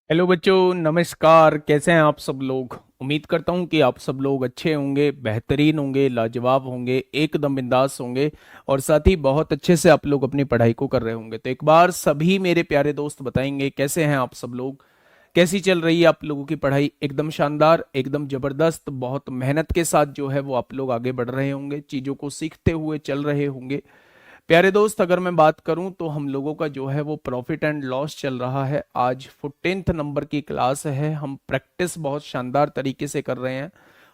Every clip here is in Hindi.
हेलो बच्चों, नमस्कार। कैसे हैं आप सब लोग? उम्मीद करता हूं कि आप सब लोग अच्छे होंगे, बेहतरीन होंगे, लाजवाब होंगे, एकदम बिंदास होंगे और साथ ही बहुत अच्छे से आप लोग अपनी पढ़ाई को कर रहे होंगे। तो एक बार सभी मेरे प्यारे दोस्त बताएंगे कैसे हैं आप सब लोग, कैसी चल रही है आप लोगों की पढ़ाई? एकदम शानदार, एकदम जबरदस्त, बहुत मेहनत के साथ जो है वो आप लोग आगे बढ़ रहे होंगे, चीजों को सीखते हुए चल रहे होंगे। प्यारे दोस्त, अगर मैं बात करूं तो हम लोगों का जो है वो प्रॉफिट एंड लॉस चल रहा है। आज 14th नंबर की क्लास है। हम प्रैक्टिस बहुत शानदार तरीके से कर रहे हैं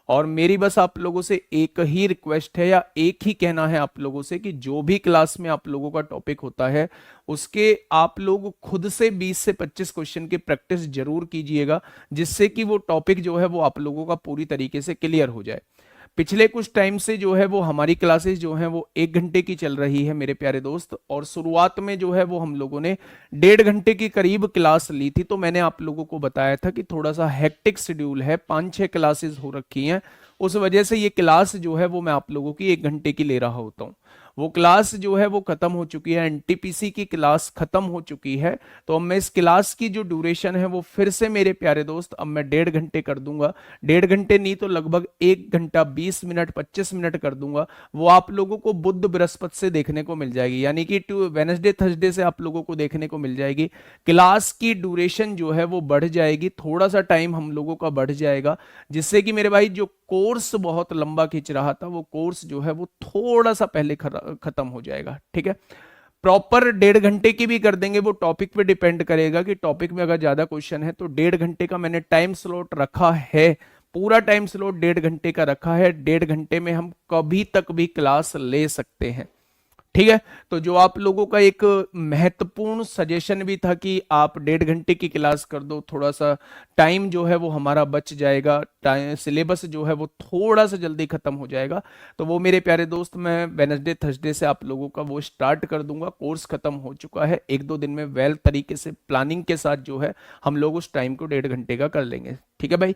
और मेरी बस आप लोगों से एक ही रिक्वेस्ट है या एक ही कहना है आप लोगों से कि जो भी क्लास में आप लोगों का टॉपिक होता है उसके आप लोग खुद से 20 से 25 क्वेश्चन की प्रैक्टिस जरूर कीजिएगा, जिससे कि वो टॉपिक जो है वो आप लोगों का पूरी तरीके से क्लियर हो जाए। पिछले कुछ टाइम से जो है वो हमारी क्लासेस जो हैं वो 1 घंटे की चल रही है मेरे प्यारे दोस्त, और शुरुआत में जो है वो हम लोगों ने 1.5 घंटे की करीब क्लास ली थी। तो मैंने आप लोगों को बताया था कि थोड़ा सा हेक्टिक शेड्यूल है, 5-6 क्लासेस हो रखी हैं, उस वजह से ये क्लास जो है वो मैं आप लोगों की 1 घंटे की ले रहा होता हूँ। वो क्लास जो है वो खत्म हो चुकी है, एनटीपीसी की क्लास खत्म हो चुकी है। तो अब मैं इस क्लास की जो ड्यूरेशन है वो फिर से मेरे प्यारे दोस्त अब मैं 1.5 घंटे कर दूंगा। 1.5 घंटे नहीं तो लगभग 1 घंटा 20 मिनट 25 मिनट कर दूंगा। वो आप लोगों को बुध बृहस्पति से देखने को मिल जाएगी, यानी कि वेनसडे थर्सडे से आप लोगों को देखने को मिल जाएगी। क्लास की ड्यूरेशन जो है वो बढ़ जाएगी, थोड़ा सा टाइम हम लोगों का बढ़ जाएगा, जिससे कि मेरे भाई जो कोर्स बहुत लंबा खिंच रहा था वो कोर्स जो है वो थोड़ा सा पहले खत्म हो जाएगा। ठीक है, प्रॉपर 1.5 घंटे की भी कर देंगे, वो टॉपिक पे डिपेंड करेगा कि टॉपिक में अगर ज्यादा क्वेश्चन है तो 1.5 घंटे का मैंने टाइम स्लॉट रखा है। पूरा टाइम स्लॉट 1.5 घंटे का रखा है। 1.5 घंटे में हम कभी तक भी क्लास ले सकते हैं। ठीक है, तो जो आप लोगों का एक महत्वपूर्ण सजेशन भी था कि आप 1.5 घंटे की क्लास कर दो, थोड़ा सा टाइम जो है वो हमारा बच जाएगा, टाइम सिलेबस जो है वो थोड़ा सा जल्दी खत्म हो जाएगा। तो वो मेरे प्यारे दोस्त मैं वेनसडे थर्सडे से आप लोगों का वो स्टार्ट कर दूंगा। कोर्स खत्म हो चुका है, 1-2 दिन में वेल तरीके से प्लानिंग के साथ जो है हम लोग उस टाइम को 1.5 घंटे का कर लेंगे। ठीक है भाई,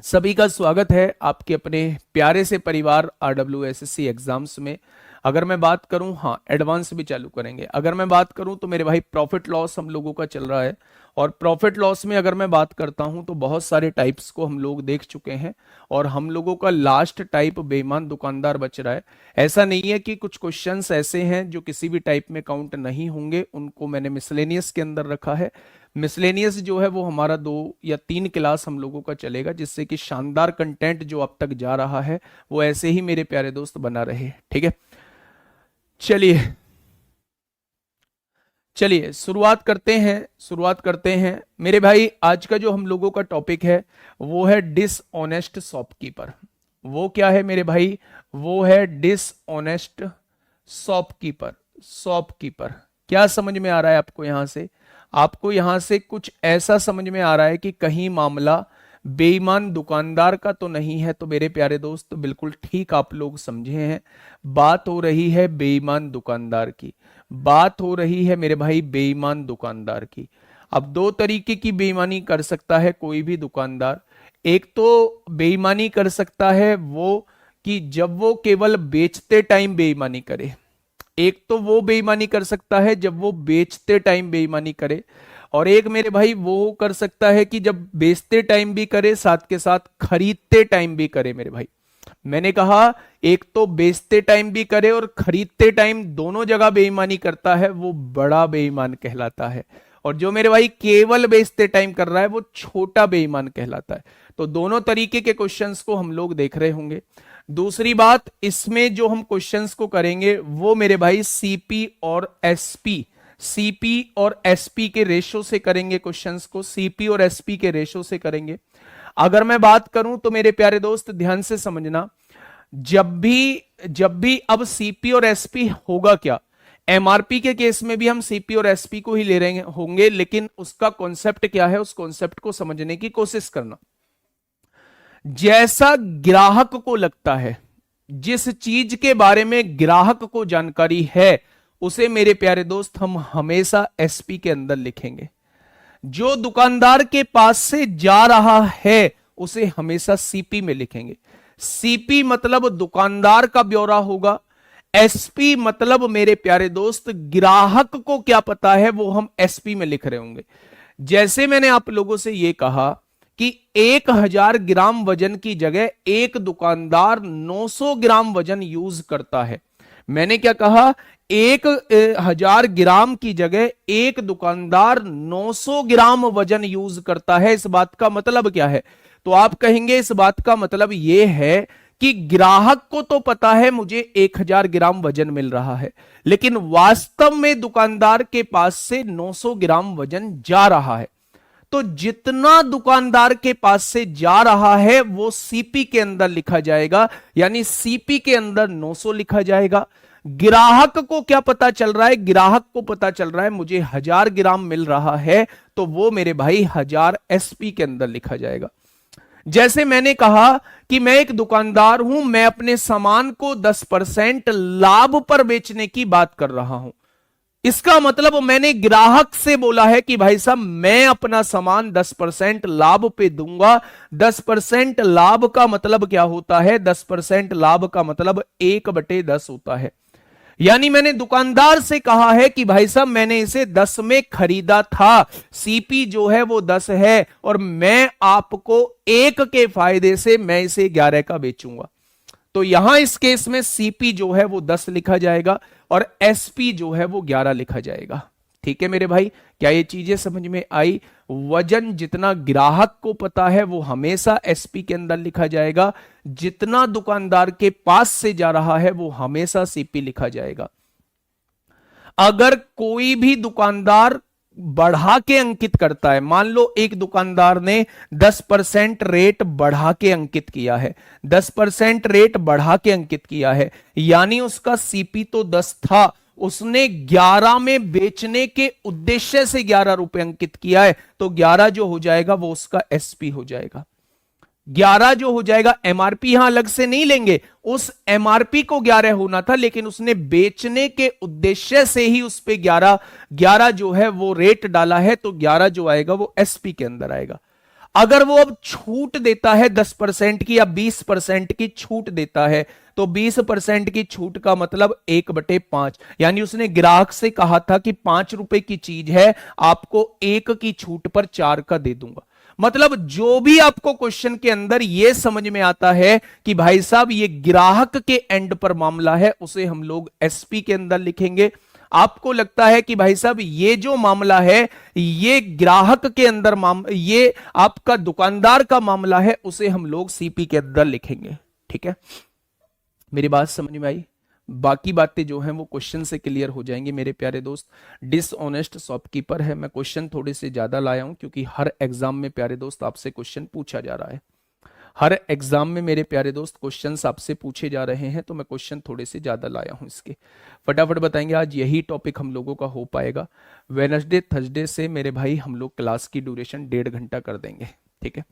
सभी का स्वागत है आपके अपने प्यारे से परिवार RWSSC एग्जाम्स में। अगर मैं बात करूं, हाँ एडवांस भी चालू करेंगे। अगर मैं बात करूं तो मेरे भाई प्रॉफिट लॉस हम लोगों का चल रहा है, और प्रॉफिट लॉस में अगर मैं बात करता हूं तो बहुत सारे टाइप्स को हम लोग देख चुके हैं और हम लोगों का लास्ट टाइप बेईमान दुकानदार बच रहा है। ऐसा नहीं है कि कुछ क्वेश्चंस ऐसे हैं जो किसी भी टाइप में काउंट नहीं होंगे, उनको मैंने मिसलेनियस के अंदर रखा है। मिसलेनियस जो है वो हमारा 2 या 3 क्लास हम लोगों का चलेगा, जिससे कि शानदार कंटेंट जो अब तक जा रहा है वो ऐसे ही मेरे प्यारे दोस्त बना रहे। ठीक है, चलिए चलिए शुरुआत करते हैं मेरे भाई। आज का जो हम लोगों का टॉपिक है वो है डिसऑनेस्ट शॉपकीपर। वो क्या है मेरे भाई? वो है डिसऑनेस्ट शॉपकीपर। शॉपकीपर क्या समझ में आ रहा है आपको यहां से? आपको यहां से कुछ ऐसा समझ में आ रहा है कि कहीं मामला बेईमान दुकानदार का तो नहीं है? तो मेरे प्यारे दोस्त बिल्कुल ठीक आप लोग समझे हैं। बात हो रही है बेईमान दुकानदार की। बात हो रही है मेरे भाई बेईमान दुकानदार की। अब 2 तरीके की बेईमानी कर सकता है कोई भी दुकानदार। एक तो बेईमानी कर सकता है वो कि जब वो केवल बेचते टाइम बेईमानी करे। एक तो वो बेईमानी कर सकता है जब वो बेचते टाइम बेईमानी करे, और एक मेरे भाई वो कर सकता है कि जब बेचते टाइम भी करे साथ के साथ खरीदते टाइम भी करे। मेरे भाई मैंने कहा एक तो बेचते टाइम भी करे और खरीदते टाइम दोनों जगह बेईमानी करता है, वो बड़ा बेईमान कहलाता है। और जो मेरे भाई केवल बेचते टाइम कर रहा है वो छोटा बेईमान कहलाता है। तो दोनों तरीके के क्वेश्चंस को हम लोग देख रहे होंगे। दूसरी बात, इसमें जो हम क्वेश्चंस को करेंगे वो मेरे भाई सीपी और एसपी, सीपी और एसपी के रेशो से करेंगे क्वेश्चंस को, सीपी और एसपी के रेशो से करेंगे। अगर मैं बात करूं तो मेरे प्यारे दोस्त ध्यान से समझना, जब भी अब सीपी और एसपी होगा क्या, एमआरपी के केस में भी हम सीपी और एसपी को ही ले रहे होंगे, लेकिन उसका कॉन्सेप्ट क्या है उस कॉन्सेप्ट को समझने की कोशिश करना। जैसा ग्राहक को लगता है, जिस चीज के बारे में ग्राहक को जानकारी है, उसे मेरे प्यारे दोस्त हम हमेशा एसपी के अंदर लिखेंगे। जो दुकानदार के पास से जा रहा है उसे हमेशा सीपी में लिखेंगे। सीपी मतलब दुकानदार का ब्यौरा होगा, एसपी मतलब मेरे प्यारे दोस्त ग्राहक को क्या पता है वो हम एसपी में लिख रहे होंगे। जैसे मैंने आप लोगों से यह कहा कि 1000 ग्राम वजन की जगह एक दुकानदार 900 ग्राम वजन यूज करता है। मैंने क्या कहा, 1000 ग्राम की जगह एक दुकानदार 900 ग्राम वजन यूज करता है। इस बात का मतलब क्या है? तो आप कहेंगे इस बात का मतलब यह है कि ग्राहक को तो पता है मुझे 1000 ग्राम वजन मिल रहा है, लेकिन वास्तव में दुकानदार के पास से 900 ग्राम वजन जा रहा है। तो जितना दुकानदार के पास से जा रहा है वो सीपी के अंदर लिखा जाएगा, यानी सीपी के अंदर 900 लिखा जाएगा। ग्राहक को क्या पता चल रहा है? ग्राहक को पता चल रहा है मुझे 1000 ग्राम मिल रहा है, तो वो मेरे भाई 1000 एसपी के अंदर लिखा जाएगा। जैसे मैंने कहा कि मैं एक दुकानदार हूं, मैं अपने सामान को 10% लाभ पर बेचने की बात कर रहा हूं। इसका मतलब मैंने ग्राहक से बोला है कि भाई साहब मैं अपना सामान 10% लाभ पे दूंगा। 10% लाभ का मतलब क्या होता है? 10% लाभ का मतलब 1/10 होता है। यानी मैंने दुकानदार से कहा है कि भाई साहब मैंने इसे 10 में खरीदा था, सीपी जो है वो 10 है, और मैं आपको 1 के फायदे से मैं इसे 11 का बेचूंगा। तो यहां इस केस में सीपी जो है वो 10 लिखा जाएगा और एसपी जो है वो 11 लिखा जाएगा। ठीक है मेरे भाई, क्या ये चीजें समझ में आई? वजन जितना ग्राहक को पता है वो हमेशा एसपी के अंदर लिखा जाएगा, जितना दुकानदार के पास से जा रहा है वो हमेशा सीपी लिखा जाएगा। अगर कोई भी दुकानदार बढ़ा के अंकित करता है, मान लो एक दुकानदार ने 10% रेट बढ़ा के अंकित किया है, 10% रेट बढ़ा के अंकित किया है, यानी उसका सीपी तो 10 था, उसने 11 में बेचने के उद्देश्य से 11 रुपए अंकित किया है, तो 11 जो हो जाएगा वो उसका एसपी हो जाएगा। 11 जो हो जाएगा, एमआरपी यहां अलग से नहीं लेंगे, उस एमआरपी को 11 होना था, लेकिन उसने बेचने के उद्देश्य से ही उस पे 11 जो है वो रेट डाला है, तो 11 जो आएगा वो एसपी के अंदर आएगा। अगर वो अब छूट देता है 10% की या 20% की छूट देता है, तो 20% की छूट का मतलब 1/5, यानी उसने ग्राहक से कहा था कि 5 रुपए की चीज है, आपको 1 की छूट पर 4 का दे दूंगा। मतलब जो भी आपको क्वेश्चन के अंदर यह समझ में आता है कि भाई साहब ये ग्राहक के एंड पर मामला है, उसे हम लोग एसपी के अंदर लिखेंगे। आपको लगता है कि भाई साहब ये जो मामला है ये ग्राहक के अंदर ये आपका दुकानदार का मामला है, उसे हम लोग सीपी के अंदर लिखेंगे। ठीक है, मेरी बात समझ में आई? बाकी बातें जो हैं वो क्वेश्चन से क्लियर हो जाएंगी मेरे प्यारे दोस्त। डिसऑनेस्ट शॉपकीपर है, मैं क्वेश्चन थोड़े से ज्यादा लाया हूं क्योंकि हर एग्जाम में प्यारे दोस्त आपसे क्वेश्चन पूछा जा रहा है। हर एग्जाम में मेरे प्यारे दोस्त क्वेश्चंस आपसे पूछे जा रहे हैं, तो मैं क्वेश्चन थोड़े से ज्यादा लाया हूं इसके। फटाफट बताएंगे, आज यही टॉपिक हम लोगों का हो पाएगा। वेडनेसडे थर्सडे से मेरे भाई हम लोग क्लास की ड्यूरेशन 1.5 घंटा कर देंगे। ठीक है,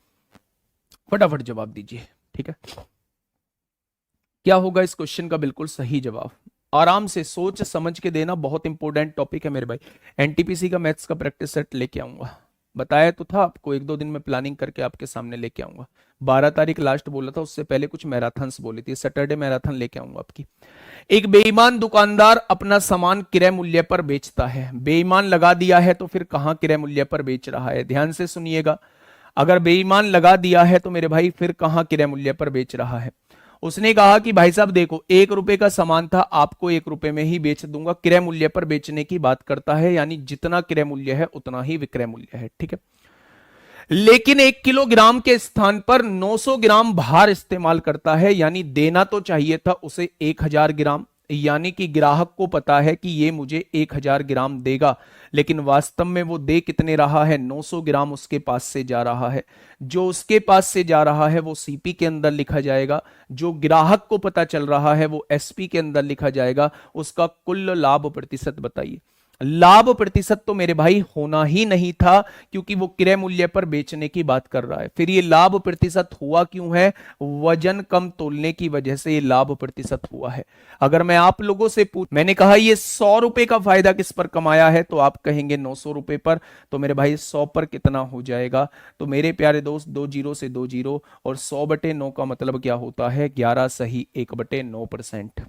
फटाफट जवाब दीजिए। ठीक है, क्या होगा इस क्वेश्चन का बिल्कुल सही जवाब? आराम से सोच समझ के देना, बहुत इंपॉर्टेंट टॉपिक है मेरे भाई। एनटीपीसी का मैथ्स का प्रैक्टिस सेट लेके आऊंगा, बताया तो था आपको, 1-2 दिन में प्लानिंग करके आपके सामने लेके आऊंगा। 12 तारीख लास्ट बोला था, उससे पहले कुछ मैराथन्स बोली थी, सैटरडे मैराथन लेके आऊंगा आपकी। एक बेईमान दुकानदार अपना सामान क्रय मूल्य पर बेचता है। बेईमान लगा दिया है तो फिर कहां क्रय मूल्य पर बेच रहा है? ध्यान से सुनिएगा, अगर बेईमान लगा दिया है तो मेरे भाई फिर कहां क्रय मूल्य पर बेच रहा है? उसने कहा कि भाई साहब देखो 1 रुपए का सामान था, आपको 1 रुपए में ही बेच दूंगा। क्रय मूल्य पर बेचने की बात करता है, यानी जितना क्रय मूल्य है उतना ही विक्रय मूल्य है। ठीक है, लेकिन 1 किलोग्राम के स्थान पर 900 ग्राम भार इस्तेमाल करता है, यानी देना तो चाहिए था उसे 1000 ग्राम, यानी कि ग्राहक को पता है कि ये मुझे 1000 ग्राम देगा, लेकिन वास्तव में वो दे कितने रहा है? 900 ग्राम उसके पास से जा रहा है। जो उसके पास से जा रहा है वो सीपी के अंदर लिखा जाएगा, जो ग्राहक को पता चल रहा है वो एसपी के अंदर लिखा जाएगा। उसका कुल लाभ प्रतिशत बताइए। लाभ प्रतिशत तो मेरे भाई होना ही नहीं था, क्योंकि वो क्रय मूल्य पर बेचने की बात कर रहा है। फिर ये लाभ प्रतिशत हुआ क्यों है? वजन कम तोलने की वजह से ये लाभ प्रतिशत हुआ है। अगर मैं आप लोगों से मैंने कहा ये 100 रुपए का फायदा किस पर कमाया है, तो आप कहेंगे 900 रुपए पर। तो मेरे भाई 100 पर कितना हो जाएगा? तो मेरे प्यारे दोस्त 2 जीरो से 2 जीरो, और 100/9 का मतलब क्या होता है? 11 सही 1/9%।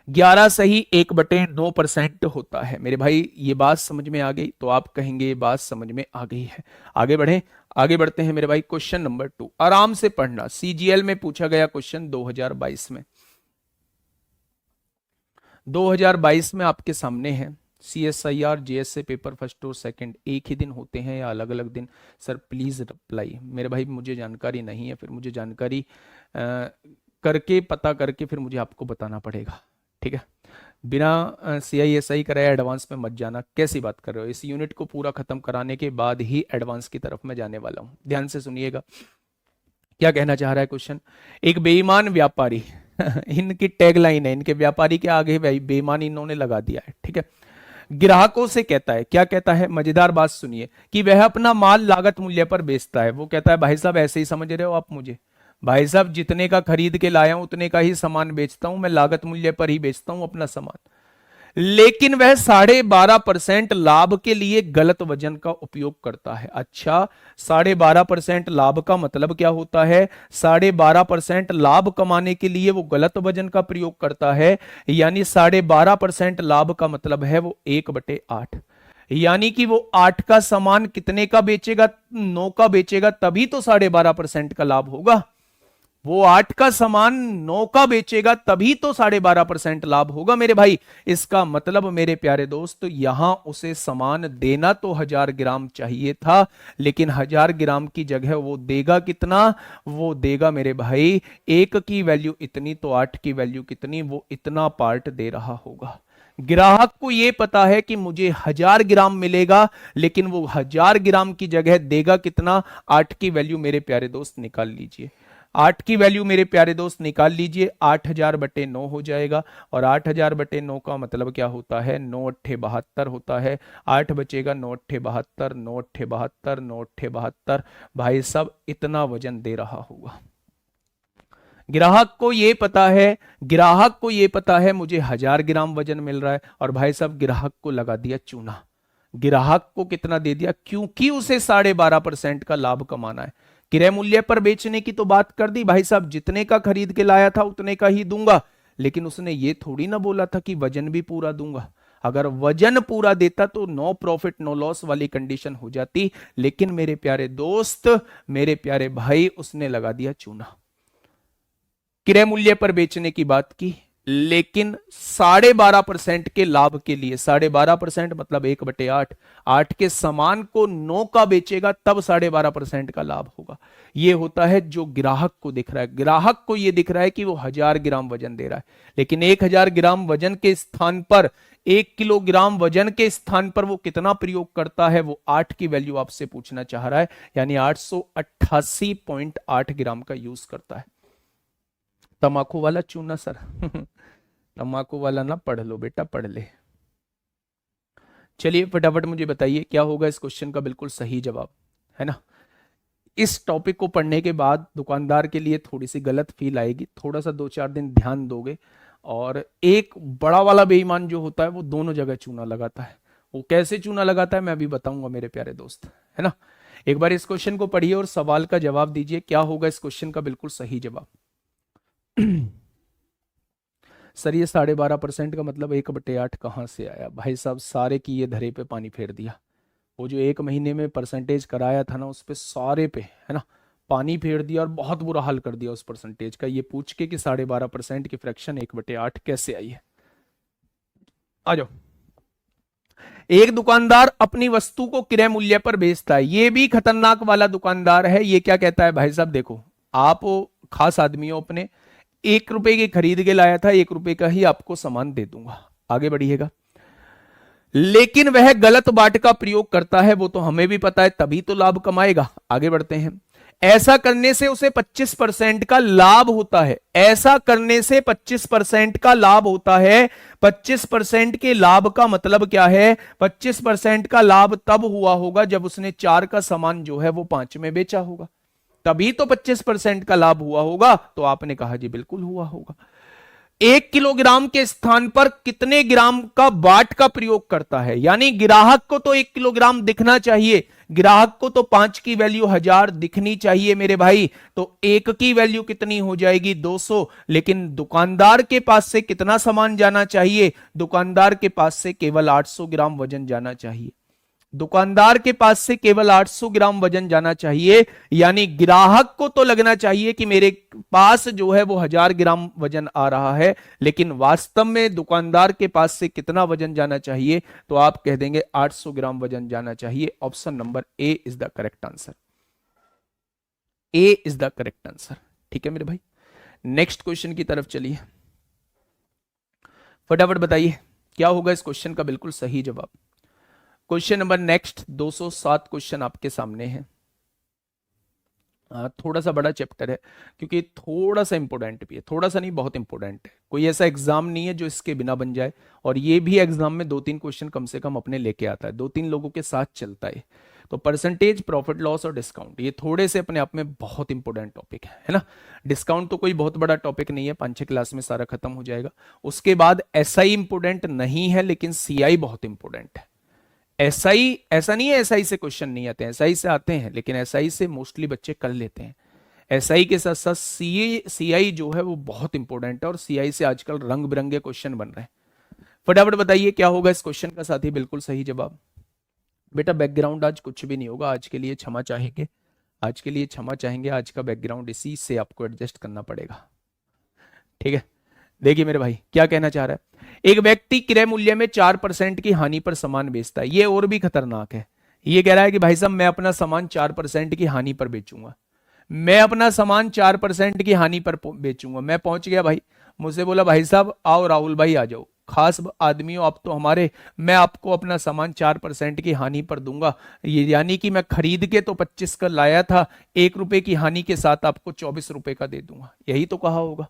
11 सही 1/9% होता है। मेरे भाई ये बात समझ में आ गई? तो आप कहेंगे ये बात समझ में आ गई है। आगे बढ़े, आगे बढ़ते हैं मेरे भाई। क्वेश्चन नंबर 2 आराम से पढ़ना, सीजीएल में पूछा गया क्वेश्चन 2022 में। 2022 में आपके सामने है CSIR JSA पेपर फर्स्ट और सेकंड एक ही दिन होते हैं या अलग अलग दिन? Sir please reply. मेरे भाई मुझे जानकारी नहीं है, फिर मुझे जानकारी करके पता करके फिर मुझे आपको बताना पड़ेगा, ठीक है? बिना CISI कराए एडवांस में मत जाना। कैसी बात कर रहे हो? इस यूनिट को पूरा खत्म कराने के बाद ही एडवांस की तरफ मैं जाने वाला हूं। ध्यान से सुनिएगा क्या कहना चाह रहा है क्वेश्चन। एक बेईमान व्यापारी इनकी टैगलाइन है, इनके व्यापारी के आगे भाई बेईमान इन्होंने लगा दिया है, ठीक है? ग्राहकों से कहता है, क्या कहता है? मजेदार बात सुनिए, कि वह अपना माल लागत मूल्य पर बेचता है। वो कहता है भाई साहब ऐसे ही समझ रहे हो आप मुझे, भाई साहब जितने का खरीद के लाया हूं उतने का ही सामान बेचता हूं, मैं लागत मूल्य पर ही बेचता हूं अपना सामान। लेकिन वह 12.5% लाभ के लिए गलत वजन का उपयोग करता है। अच्छा, 12.5% लाभ का मतलब क्या होता है? 12.5% लाभ कमाने के लिए वो गलत वजन का प्रयोग करता है, यानी 12.5% लाभ का मतलब है वो 1/8, यानी कि वो 8 का सामान कितने का बेचेगा? 9 का बेचेगा, तभी तो 12.5% का लाभ होगा। वो 8 का सामान 9 का बेचेगा, तभी तो 12.5% लाभ होगा मेरे भाई। इसका मतलब मेरे प्यारे दोस्त, यहां उसे सामान देना तो 1000 ग्राम चाहिए था, लेकिन 1000 ग्राम की जगह वो देगा कितना? वो देगा मेरे भाई, 1 की वैल्यू इतनी तो 8 की वैल्यू कितनी? वो इतना पार्ट दे रहा होगा। ग्राहक को यह पता है कि मुझे 1000 ग्राम मिलेगा, लेकिन वो 1000 ग्राम की जगह देगा कितना? 8 की वैल्यू मेरे प्यारे दोस्त निकाल लीजिए। 8 की वैल्यू मेरे प्यारे दोस्त निकाल लीजिए, 8000/9 हो जाएगा। और 8000/9 का मतलब क्या होता है? 9×8 = 72 होता है। 8 बचेगा, 9×8 = 72, 9×8 = 72, 9×8 = 72। भाई साहब इतना वजन दे रहा होगा। ग्राहक को ये पता है, ग्राहक को ये पता है मुझे 1000 ग्राम वजन मिल रहा है, और भाई साहब ग्राहक को लगा दिया चूना। ग्राहक को कितना दे दिया? क्योंकि उसे 12.5% का लाभ कमाना है। क्रय मूल्य पर बेचने की तो बात कर दी, भाई साहब जितने का खरीद के लाया था उतने का ही दूंगा, लेकिन उसने ये थोड़ी ना बोला था कि वजन भी पूरा दूंगा। अगर वजन पूरा देता तो नो प्रॉफिट नो लॉस वाली कंडीशन हो जाती, लेकिन मेरे प्यारे दोस्त, मेरे प्यारे भाई, उसने लगा दिया चूना। क्रय मूल्य पर बेचने की बात की, लेकिन 12.5% के लाभ के लिए, 12.5% मतलब 1/8, 8 के सामान को 9 का बेचेगा तब 12.5% का लाभ होगा। यह होता है जो ग्राहक को दिख रहा है। ग्राहक को यह दिख रहा है कि वो 1000 ग्राम वजन दे रहा है, लेकिन 1000 ग्राम वजन के स्थान पर 1 किलोग्राम वजन के स्थान पर वो कितना प्रयोग करता है? वो 8 की वैल्यू आपसे पूछना चाह रहा है, यानी 888.8 ग्राम का यूज करता है। तम्बाकू वाला चूना सर तम्बाकू वाला ना, पढ़ लो बेटा, पढ़ ले। चलिए फटाफट मुझे बताइए क्या होगा इस क्वेश्चन का बिल्कुल सही जवाब, है ना? इस टॉपिक को पढ़ने के बाद दुकानदार के लिए थोड़ी सी गलत फील आएगी, थोड़ा सा 2-4 दिन ध्यान दोगे। और एक बड़ा वाला बेईमान जो होता है वो दोनों जगह चूना लगाता है। वो कैसे चूना लगाता है मैं अभी बताऊंगा मेरे प्यारे दोस्त, है ना? एक बार इस क्वेश्चन को पढ़िए और सवाल का जवाब दीजिए, क्या होगा इस क्वेश्चन का बिल्कुल सही जवाब। सर ये 12.5% का मतलब 1/8 कहाँ से आया? भाई साहब सारे की ये धरे पे पानी फेर दिया। वो जो 1 महीने में परसेंटेज कराया था ना, उस पे सारे पे, है ना, पानी फेर दिया और बहुत बुरा हाल कर दिया उस परसेंटेज का, ये पूछ के कि 12.5% की फ्रैक्शन 1/8 कैसे आई है। आ जाओ। एक दुकानदार अपनी वस्तु को क्रय मूल्य पर बेचता है। ये भी खतरनाक वाला दुकानदार है। ये क्या कहता है? भाई साहब देखो, आप खास आदमी हो, अपने 1 रुपए की खरीद के लाया था, 1 रुपए का ही आपको सामान दे दूंगा। आगे बढ़िएगा। लेकिन वह गलत बाट का प्रयोग करता है, वो तो हमें भी पता है, तभी तो लाभ कमाएगा। आगे बढ़ते हैं। ऐसा करने से उसे 25% का लाभ होता है। ऐसा करने से 25% का लाभ होता है। 25% के लाभ का मतलब क्या है? 25% का लाभ तब हुआ होगा जब उसने 4 का सामान जो है वो 5 में बेचा होगा, तभी तो 25% का लाभ हुआ होगा। तो आपने कहा जी बिल्कुल हुआ होगा। 1 किलोग्राम के स्थान पर कितने ग्राम का बाट का प्रयोग करता है। यानी ग्राहक को तो 1 किलोग्राम दिखना चाहिए, ग्राहक को तो 5 की वैल्यू 1000 दिखनी चाहिए मेरे भाई, तो 1 की वैल्यू कितनी हो जाएगी 200। लेकिन दुकानदार के पास से कितना सामान जाना चाहिए, दुकानदार के पास से केवल 800 ग्राम वजन जाना चाहिए, दुकानदार के पास से केवल 800 ग्राम वजन जाना चाहिए। यानी ग्राहक को तो लगना चाहिए कि मेरे पास जो है वो 1000 ग्राम वजन आ रहा है, लेकिन वास्तव में दुकानदार के पास से कितना वजन जाना चाहिए, तो आप कह देंगे 800 ग्राम वजन जाना चाहिए। Option number A is the correct answer, A is the correct answer. ठीक है मेरे भाई, नेक्स्ट क्वेश्चन की तरफ चलिए, फटाफट बताइए क्या होगा इस क्वेश्चन का बिल्कुल सही जवाब। क्वेश्चन नंबर नेक्स्ट 207 क्वेश्चन आपके सामने है। थोड़ा सा बड़ा चैप्टर है क्योंकि थोड़ा सा इंपॉर्टेंट भी है, थोड़ा सा नहीं बहुत इंपॉर्टेंट है। कोई ऐसा एग्जाम नहीं है जो इसके बिना बन जाए, और ये भी एग्जाम में 2-3 क्वेश्चन कम से कम अपने लेके आता है, 2-3 लोगों के साथ चलता है। तो परसेंटेज, प्रॉफिट लॉस और डिस्काउंट, ये थोड़े से अपने आप में बहुत इंपॉर्टेंट टॉपिक है ना। डिस्काउंट तो कोई बहुत बड़ा टॉपिक नहीं है, 5-6 क्लास में सारा खत्म हो जाएगा। उसके बाद एसआई इंपॉर्टेंट नहीं है, लेकिन सीआई बहुत इंपॉर्टेंट है। एसआई ऐसा नहीं है एसआई से क्वेश्चन नहीं आते हैं, एसआई से आते हैं, लेकिन एसआई से मोस्टली बच्चे कर लेते हैं। एसआई के साथ साथ सीआई जो है वो बहुत इंपॉर्टेंट है, और सीआई से आजकल रंग बिरंगे क्वेश्चन बन रहे हैं। फटाफट बताइए क्या होगा इस क्वेश्चन का साथी बिल्कुल सही जवाब। बेटा बैकग्राउंड आज कुछ भी नहीं होगा, आज के लिए क्षमा चाहेंगे, आज के लिए क्षमा चाहेंगे, आज का बैकग्राउंड इसी से आपको एडजस्ट करना पड़ेगा। ठीक है, देखिए मेरे भाई क्या कहना चाह रहा है। एक व्यक्ति क्रय मूल्य में 4% की हानि पर सामान बेचता है, ये और भी खतरनाक है। ये कह रहा है कि भाई साहब मैं अपना सामान 4% की हानि पर बेचूंगा, मैं अपना सामान 4% की हानि पर बेचूंगा। मैं पहुंच गया भाई, मुझसे बोला भाई साहब आओ राहुल भाई आ जाओ, खास आदमियों आप तो हमारे, मैं आपको अपना सामान 4% की हानि पर दूंगा। ये यानी कि मैं खरीद के तो 25 का लाया था, 1 रुपए की हानि के साथ आपको 24 रुपए का दे दूंगा। यही तो कहा होगा,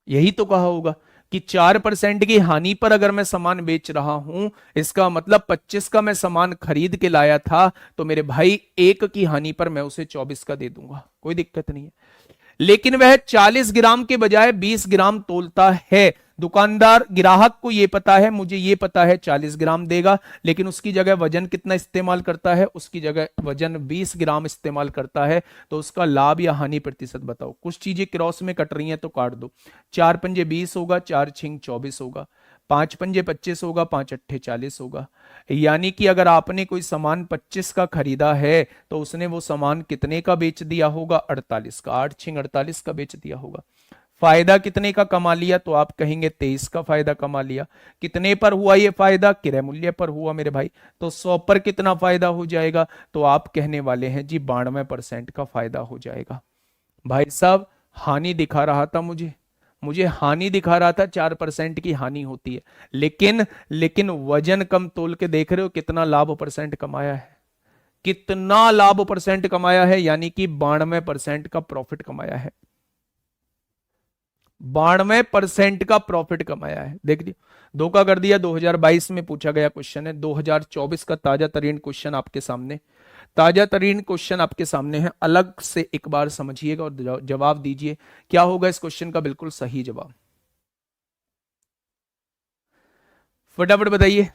यही तो कहा होगा कि 4% की हानि पर अगर मैं सामान बेच रहा हूं, इसका मतलब 25 का मैं सामान खरीद के लाया था, तो मेरे भाई 1 की हानि पर मैं उसे 24 का दे दूंगा, कोई दिक्कत नहीं है। लेकिन वह 40 ग्राम के बजाय 20 ग्राम तोलता है। दुकानदार, ग्राहक को यह पता है, मुझे यह पता है 40 ग्राम देगा, लेकिन उसकी जगह वजन कितना इस्तेमाल करता है, उसकी जगह वजन 20 ग्राम इस्तेमाल करता है। तो उसका लाभ या हानि प्रतिशत बताओ। कुछ चीजें क्रॉस में कट रही हैं तो काट दो। 4 पंजे 20 होगा, 4 छिंग 24 होगा, 5 पंजे 25 होगा, 5 अट्ठे 40 होगा। यानी कि अगर आपने कोई सामान 25 का खरीदा है तो उसने वो सामान कितने का बेच दिया होगा, 48 का, 8 छिंग 48 का बेच दिया होगा। फायदा कितने का कमा लिया, तो आप कहेंगे 23 का फायदा कमा लिया। कितने पर हुआ ये फायदा, क्रय मूल्य पर हुआ मेरे भाई, तो 100 पर कितना फायदा हो जाएगा, तो आप कहने वाले हैं जी 92% का फायदा हो जाएगा। भाई साहब हानि दिखा रहा था मुझे, मुझे हानि दिखा रहा था 4% की हानि होती है, लेकिन वजन कम तोल के देख रहे हो कितना लाभ परसेंट कमाया है, कितना लाभ परसेंट कमाया है, यानी कि 92% का प्रॉफिट कमाया है, 92% का प्रॉफिट कमाया है। देख लियो, धोखा कर दिया। 2022 में पूछा गया क्वेश्चन है, 2024 का ताजा तरीन क्वेश्चन आपके सामने, ताजा तरीन क्वेश्चन आपके सामने है। अलग से एक बार समझिएगा और जवाब दीजिए क्या होगा इस क्वेश्चन का बिल्कुल सही जवाब। फटाफट बताइए।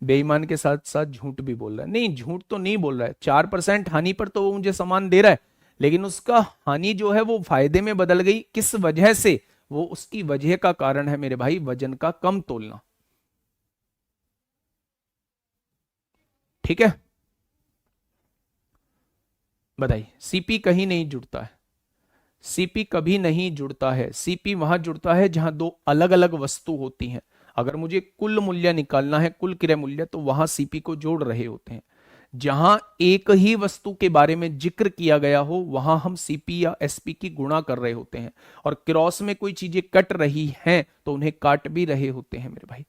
बेईमान के साथ साथ झूठ भी बोल रहा है। नहीं, झूठ तो नहीं बोल रहा है, 4% हानि पर तो वो मुझे सामान दे रहा है, लेकिन उसका हानि जो है वो फायदे में बदल गई। किस वजह से, वो उसकी वजह का कारण है मेरे भाई वजन का कम तोलना। ठीक है, बताइए। सीपी कहीं नहीं जुड़ता है, सीपी कभी नहीं जुड़ता है। सीपी वहां जुड़ता है जहां दो अलग अलग वस्तु होती हैं। अगर मुझे कुल मूल्य निकालना है, कुल क्रय मूल्य, तो वहां सीपी को जोड़ रहे होते हैं। जहां एक ही वस्तु के बारे में जिक्र किया गया हो वहां हम सीपी या एसपी की गुणा कर रहे होते हैं, और क्रॉस में कोई चीजें कट रही हैं तो उन्हें काट भी रहे होते हैं मेरे भाई।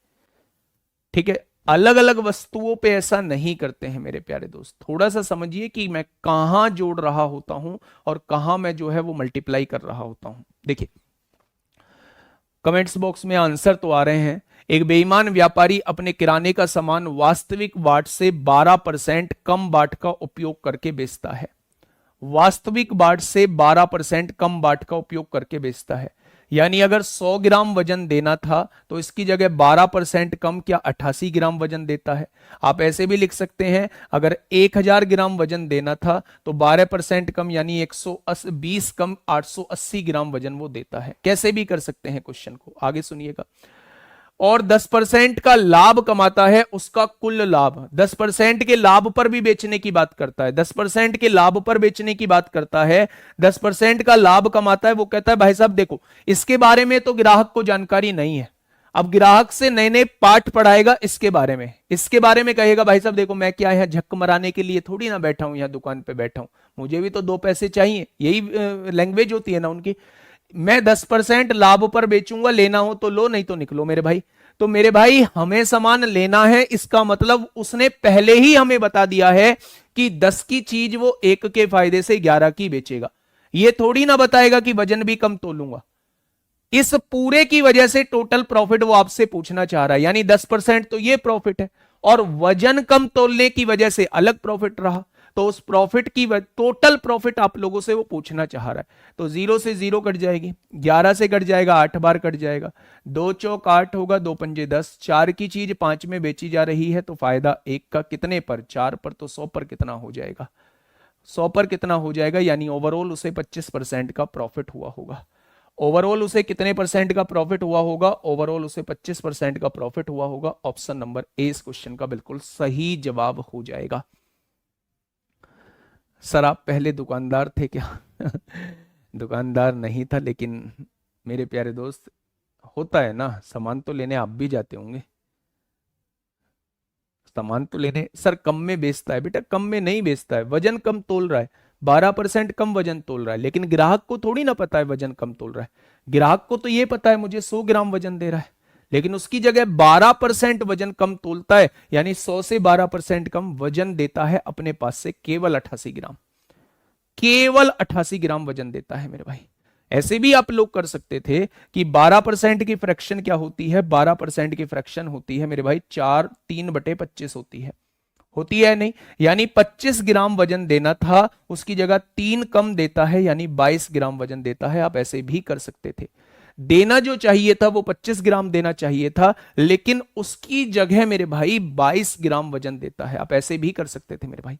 ठीक है, अलग अलग वस्तुओं पे ऐसा नहीं करते हैं मेरे प्यारे दोस्त। थोड़ा सा समझिए कि मैं कहां जोड़ रहा होता हूं और कहां मैं जो है वो मल्टीप्लाई कर रहा होता हूं। देखिए कमेंट्स बॉक्स में आंसर तो आ रहे हैं। एक बेईमान व्यापारी अपने किराने का सामान वास्तविक बाट से 12% कम बाट का उपयोग करके बेचता है। वास्तविक बाट से 12% कम बाट का उपयोग करके बेचता है। यानी अगर 100 ग्राम वजन देना था तो इसकी जगह 12% कम क्या 88 ग्राम वजन देता है। आप ऐसे भी लिख सकते हैं, अगर 1000 ग्राम वजन देना था तो 12% कम यानी 120 कम 880 ग्राम वजन वो देता है। कैसे भी कर सकते हैं क्वेश्चन को, आगे सुनिएगा। और 10% का लाभ कमाता है, उसका कुल लाभ 10% के लाभ पर भी बेचने की बात करता है, 10% के लाभ पर बेचने की बात करता है, 10% का लाभ कमाता है। वो कहता है भाई साहब देखो इसके बारे में तो ग्राहक को जानकारी नहीं है, अब ग्राहक से नए नए पाठ पढ़ाएगा इसके बारे में, इसके बारे में कहेगा भाई साहब देखो मैं क्या यहाँ झक मराने के लिए थोड़ी ना बैठा हूं, यहाँ दुकान पे बैठा हूं, मुझे भी तो दो पैसे चाहिए, यही लैंग्वेज होती है ना उनकी। मैं 10% लाभ पर बेचूंगा, लेना हो तो लो नहीं तो निकलो मेरे भाई। तो मेरे भाई हमें सामान लेना है, इसका मतलब उसने पहले ही हमें बता दिया है कि 10 की चीज वो 1 के फायदे से 11 की बेचेगा। ये थोड़ी ना बताएगा कि वजन भी कम तोलूंगा। इस पूरे की वजह से टोटल प्रॉफिट वो आपसे पूछना चाह रहा है, यानी 10% तो ये प्रॉफिट है और वजन कम तोलने की वजह से अलग प्रॉफिट रहा, तो उस प्रॉफिट की टोटल प्रॉफिट आप लोगों से वो पूछना चाह रहा है। तो 0 से 0 कट जाएगी, 11 से कट जाएगा, 8 बार कट जाएगा, 2 चौक 8 होगा, 2 पंजे 10, 4 की चीज 5 में बेची जा रही है तो फायदा 1 का कितने पर 4 पर, तो 100 पर कितना हो जाएगा, 100 पर कितना हो जाएगा, यानी ओवरऑल उसे 25% का प्रॉफिट हुआ होगा। ओवरऑल उसे कितने परसेंट का प्रॉफिट हुआ होगा, ओवरऑल उसे 25% का प्रॉफिट हुआ होगा। ऑप्शन नंबर ए इस क्वेश्चन का बिल्कुल सही जवाब हो जाएगा। सर आप पहले दुकानदार थे क्या? दुकानदार नहीं था, लेकिन मेरे प्यारे दोस्त होता है ना, सामान तो लेने आप भी जाते होंगे, सामान तो लेने। सर कम में बेचता है, बेटा कम में नहीं बेचता है, वजन कम तोल रहा है, 12% कम वजन तोल रहा है, लेकिन ग्राहक को थोड़ी ना पता है वजन कम तोल रहा है। ग्राहक को तो ये पता है मुझे 100 ग्राम वजन दे रहा है, लेकिन उसकी जगह 12% वजन कम तोलता है, यानी 100 से 12% कम वजन देता है अपने पास से, केवल 88 ग्राम, केवल 88 ग्राम वजन देता है मेरे भाई। ऐसे भी आप लोग कर सकते थे कि 12% की फ्रैक्शन क्या होती है, 12% की फ्रैक्शन होती है मेरे भाई 3/25 होती है नहीं, यानी 25 ग्राम वजन देना था उसकी जगह 3 कम देता है, यानी 22 ग्राम वजन देता है। आप ऐसे भी कर सकते थे, देना जो चाहिए था वो 25 ग्राम देना चाहिए था, लेकिन उसकी जगह मेरे भाई 22 ग्राम वजन देता है। आप ऐसे भी कर सकते थे मेरे भाई,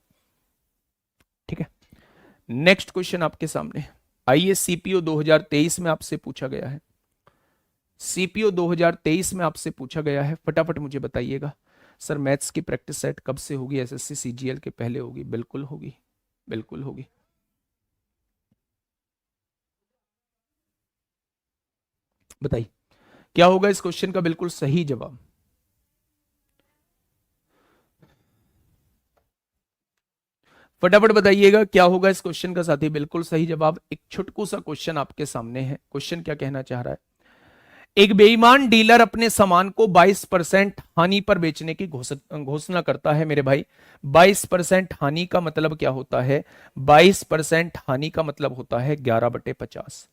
ठीक है। नेक्स्ट क्वेश्चन आपके सामने, आइए सीपीओ 2023 में आपसे पूछा गया है, सीपीओ 2023 में आपसे पूछा गया है, फटाफट मुझे बताइएगा। सर मैथ्स की प्रैक्टिस सेट कब से होगी? एसएससी सीजीएल के पहले होगी, बिल्कुल होगी, बिल्कुल होगी। बताइए क्या होगा इस क्वेश्चन का बिल्कुल सही जवाब? फटाफट बताइएगा क्या होगा इस क्वेश्चन का साथी बिल्कुल सही जवाब। एक छुटकू सा क्वेश्चन आपके सामने है, क्वेश्चन क्या कहना चाह रहा है। एक बेईमान डीलर अपने सामान को 22% हानि पर बेचने की घोषणा करता है मेरे भाई। 22% हानि का मतलब क्या होता है? 22% हानि का मतलब होता है 11/50।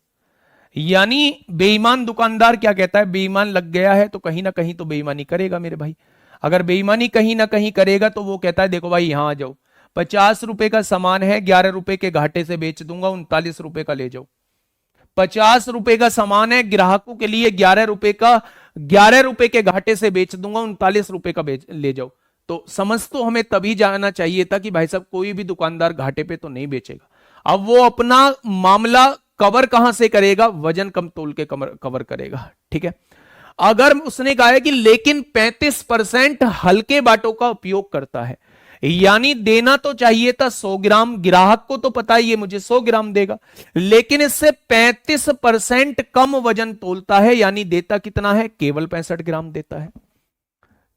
यानी बेईमान दुकानदार क्या कहता है, बेईमान लग गया है तो कहीं ना कहीं तो बेईमानी करेगा मेरे भाई। अगर बेईमानी कहीं ना कहीं करेगा तो वो कहता है देखो भाई यहां आ जाओ, 50 रुपए का सामान है, 11 रुपए के घाटे से बेच दूंगा, 39 रुपए का ले जाओ। 50 रुपए का सामान है, ग्राहकों के लिए 11 रुपए का, 11 रुपए के घाटे से बेच दूंगा, 39 रुपए का ले जाओ। तो समझ तो हमें तभी जाना चाहिए था कि भाई साहब कोई भी दुकानदार घाटे पे तो नहीं बेचेगा। अब वो अपना मामला कवर कहां से करेगा? वजन कम तोल के कवर करेगा, ठीक है। अगर उसने कहा है कि लेकिन 35% हल्के बाटों का उपयोग करता है, यानी देना तो चाहिए था 100 ग्राम, ग्राहक को तो पता है ये मुझे 100 ग्राम देगा, लेकिन इससे 35% कम वजन तोलता है, यानी देता कितना है? केवल 65 ग्राम देता है,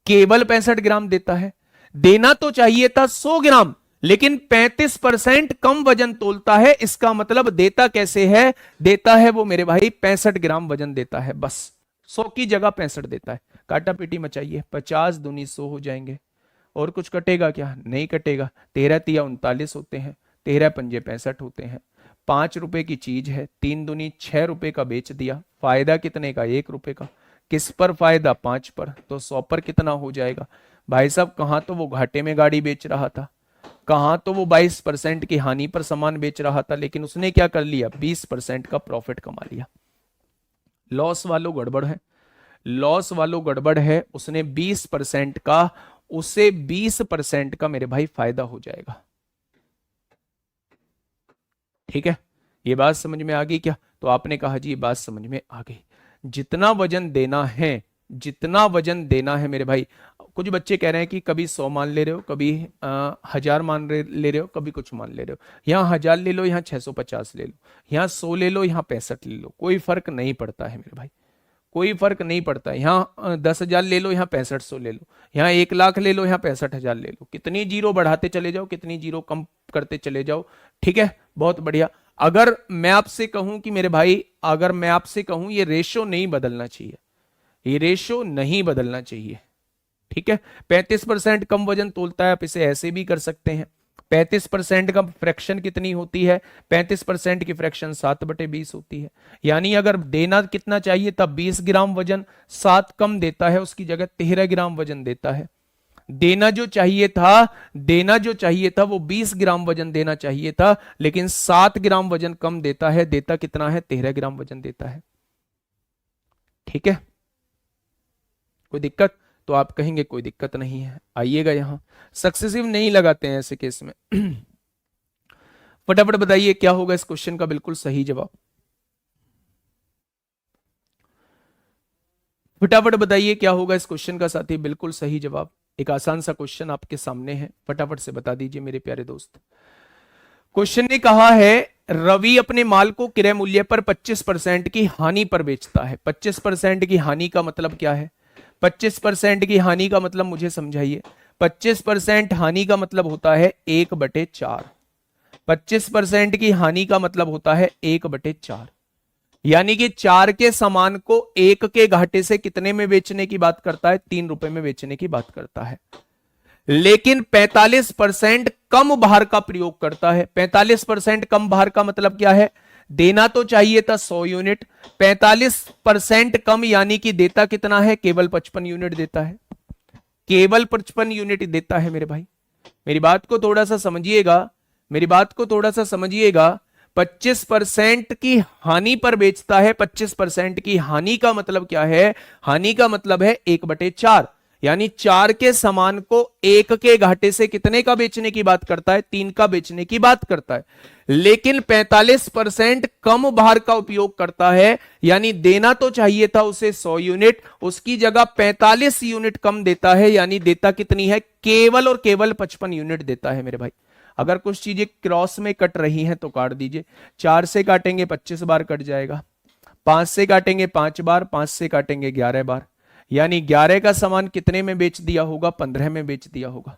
केवल 65 ग्राम देता है। देना तो चाहिए था 100 ग्राम, लेकिन 35% कम वजन तोलता है, इसका मतलब देता कैसे है? देता है वो मेरे भाई 65 ग्राम वजन देता है, बस 100 की जगह 65 देता है। काटा पीटी मचाइए, 50 दूनी 100 हो जाएंगे, और कुछ कटेगा क्या? नहीं कटेगा। 13 तिया 39 होते हैं, 13 पंजे 65 होते हैं। 5 रुपए की चीज है, 3 दूनी 6 रुपए का बेच दिया, फायदा कितने का? 1 रुपए का। किस पर फायदा? 5 पर, तो 100 पर कितना हो जाएगा भाई साहब? कहां तो वो घाटे में गाड़ी बेच रहा था, कहां तो वो 22% की हानि पर सामान बेच रहा था, लेकिन उसने क्या कर लिया? 20% का प्रॉफिट कमा लिया। लॉस वालों गड़बड़ है, लॉस वालों गड़बड़ है। उसने 20% का, उसे 20% का मेरे भाई फायदा हो जाएगा। ठीक है, ये बात समझ में आ गई क्या? तो आपने कहा जी ये बात समझ में आ गई। जितना वजन देना है, जितना वजन देना है मेरे भाई। कुछ बच्चे कह रहे हैं कि कभी 100 मान ले रहे हो, कभी 1000 ले रहे हो, कभी कुछ मान ले रहे हो। यहाँ 1000 ले लो, यहाँ 650 ले लो, यहाँ 100 ले लो, यहाँ 65 ले लो, कोई फर्क नहीं पड़ता है मेरे भाई, कोई फर्क नहीं पड़ता। यहाँ 10,000 ले लो, यहाँ 6500 ले लो, यहाँ 1 लाख ले लो, यहाँ 65,000 ले लो। कितनी जीरो बढ़ाते चले जाओ, कितनी जीरो कम करते चले जाओ। ठीक है, बहुत बढ़िया। अगर मैं आपसे कहूं कि मेरे भाई, अगर मैं आपसे कहूं ये रेशो नहीं बदलना चाहिए, ये रेशो नहीं बदलना चाहिए। ठीक है, 35% कम वजन तोलता है, आप इसे ऐसे भी कर सकते हैं। 35% का फ्रैक्शन कितनी होती है? 35% की फ्रैक्शन 7/20 होती है। यानी अगर देना कितना चाहिए था? 20 ग्राम वजन, 7 कम देता है, उसकी जगह 13 ग्राम वजन देता है। देना जो चाहिए था, देना जो चाहिए था वो 20 ग्राम वजन देना चाहिए था, लेकिन 7 ग्राम वजन कम देता है। देता कितना है? 13 ग्राम वजन देता है। ठीक है, कोई दिक्कत? तो आप कहेंगे कोई दिक्कत नहीं है। आइएगा यहां, सक्सेसिव नहीं लगाते हैं ऐसे केस में। फटाफट बताइए क्या होगा इस क्वेश्चन का बिल्कुल सही जवाब। फटाफट बताइए क्या होगा इस क्वेश्चन का साथी बिल्कुल सही जवाब। एक आसान सा क्वेश्चन आपके सामने है, फटाफट से बता दीजिए मेरे प्यारे दोस्त। क्वेश्चन ने कहा है रवि अपने माल को क्रय मूल्य पर 25% की हानि पर बेचता है। 25% की हानि का मतलब क्या है? 25% की हानि का मतलब मुझे समझाइए। 25% हानि का मतलब होता है 1/4। 25% की हानि का मतलब होता है 1/4, यानी कि 4 के सामान को 1 के घाटे से कितने में बेचने की बात करता है? 3 रुपए में बेचने की बात करता है। लेकिन 45% कम भार का प्रयोग करता है। 45% कम भार का मतलब क्या है? देना तो चाहिए था 100 यूनिट, 45% कम, यानी कि देता कितना है? केवल 55 यूनिट देता है, केवल 55 यूनिट देता है मेरे भाई। मेरी बात को थोड़ा सा समझिएगा, मेरी बात को थोड़ा सा समझिएगा। 25% की हानि पर बेचता है। 25% की हानि का मतलब क्या है? हानि का मतलब है 1/4, यानी 4 के सामान को 1 के घाटे से कितने का बेचने की बात करता है? 3 का बेचने की बात करता है। लेकिन 45% कम भार का उपयोग करता है, यानी देना तो चाहिए था उसे 100 यूनिट, उसकी जगह 45 यूनिट कम देता है, यानी देता कितनी है? केवल और केवल 55 यूनिट देता है मेरे भाई। अगर कुछ चीजें क्रॉस में कट रही हैं तो काट दीजिए। 4 से काटेंगे 25 बार कट जाएगा, 5 से काटेंगे 5 बार, 5 से काटेंगे 11 बार, यानी 11 का सामान कितने में बेच दिया होगा? 15 में बेच दिया होगा।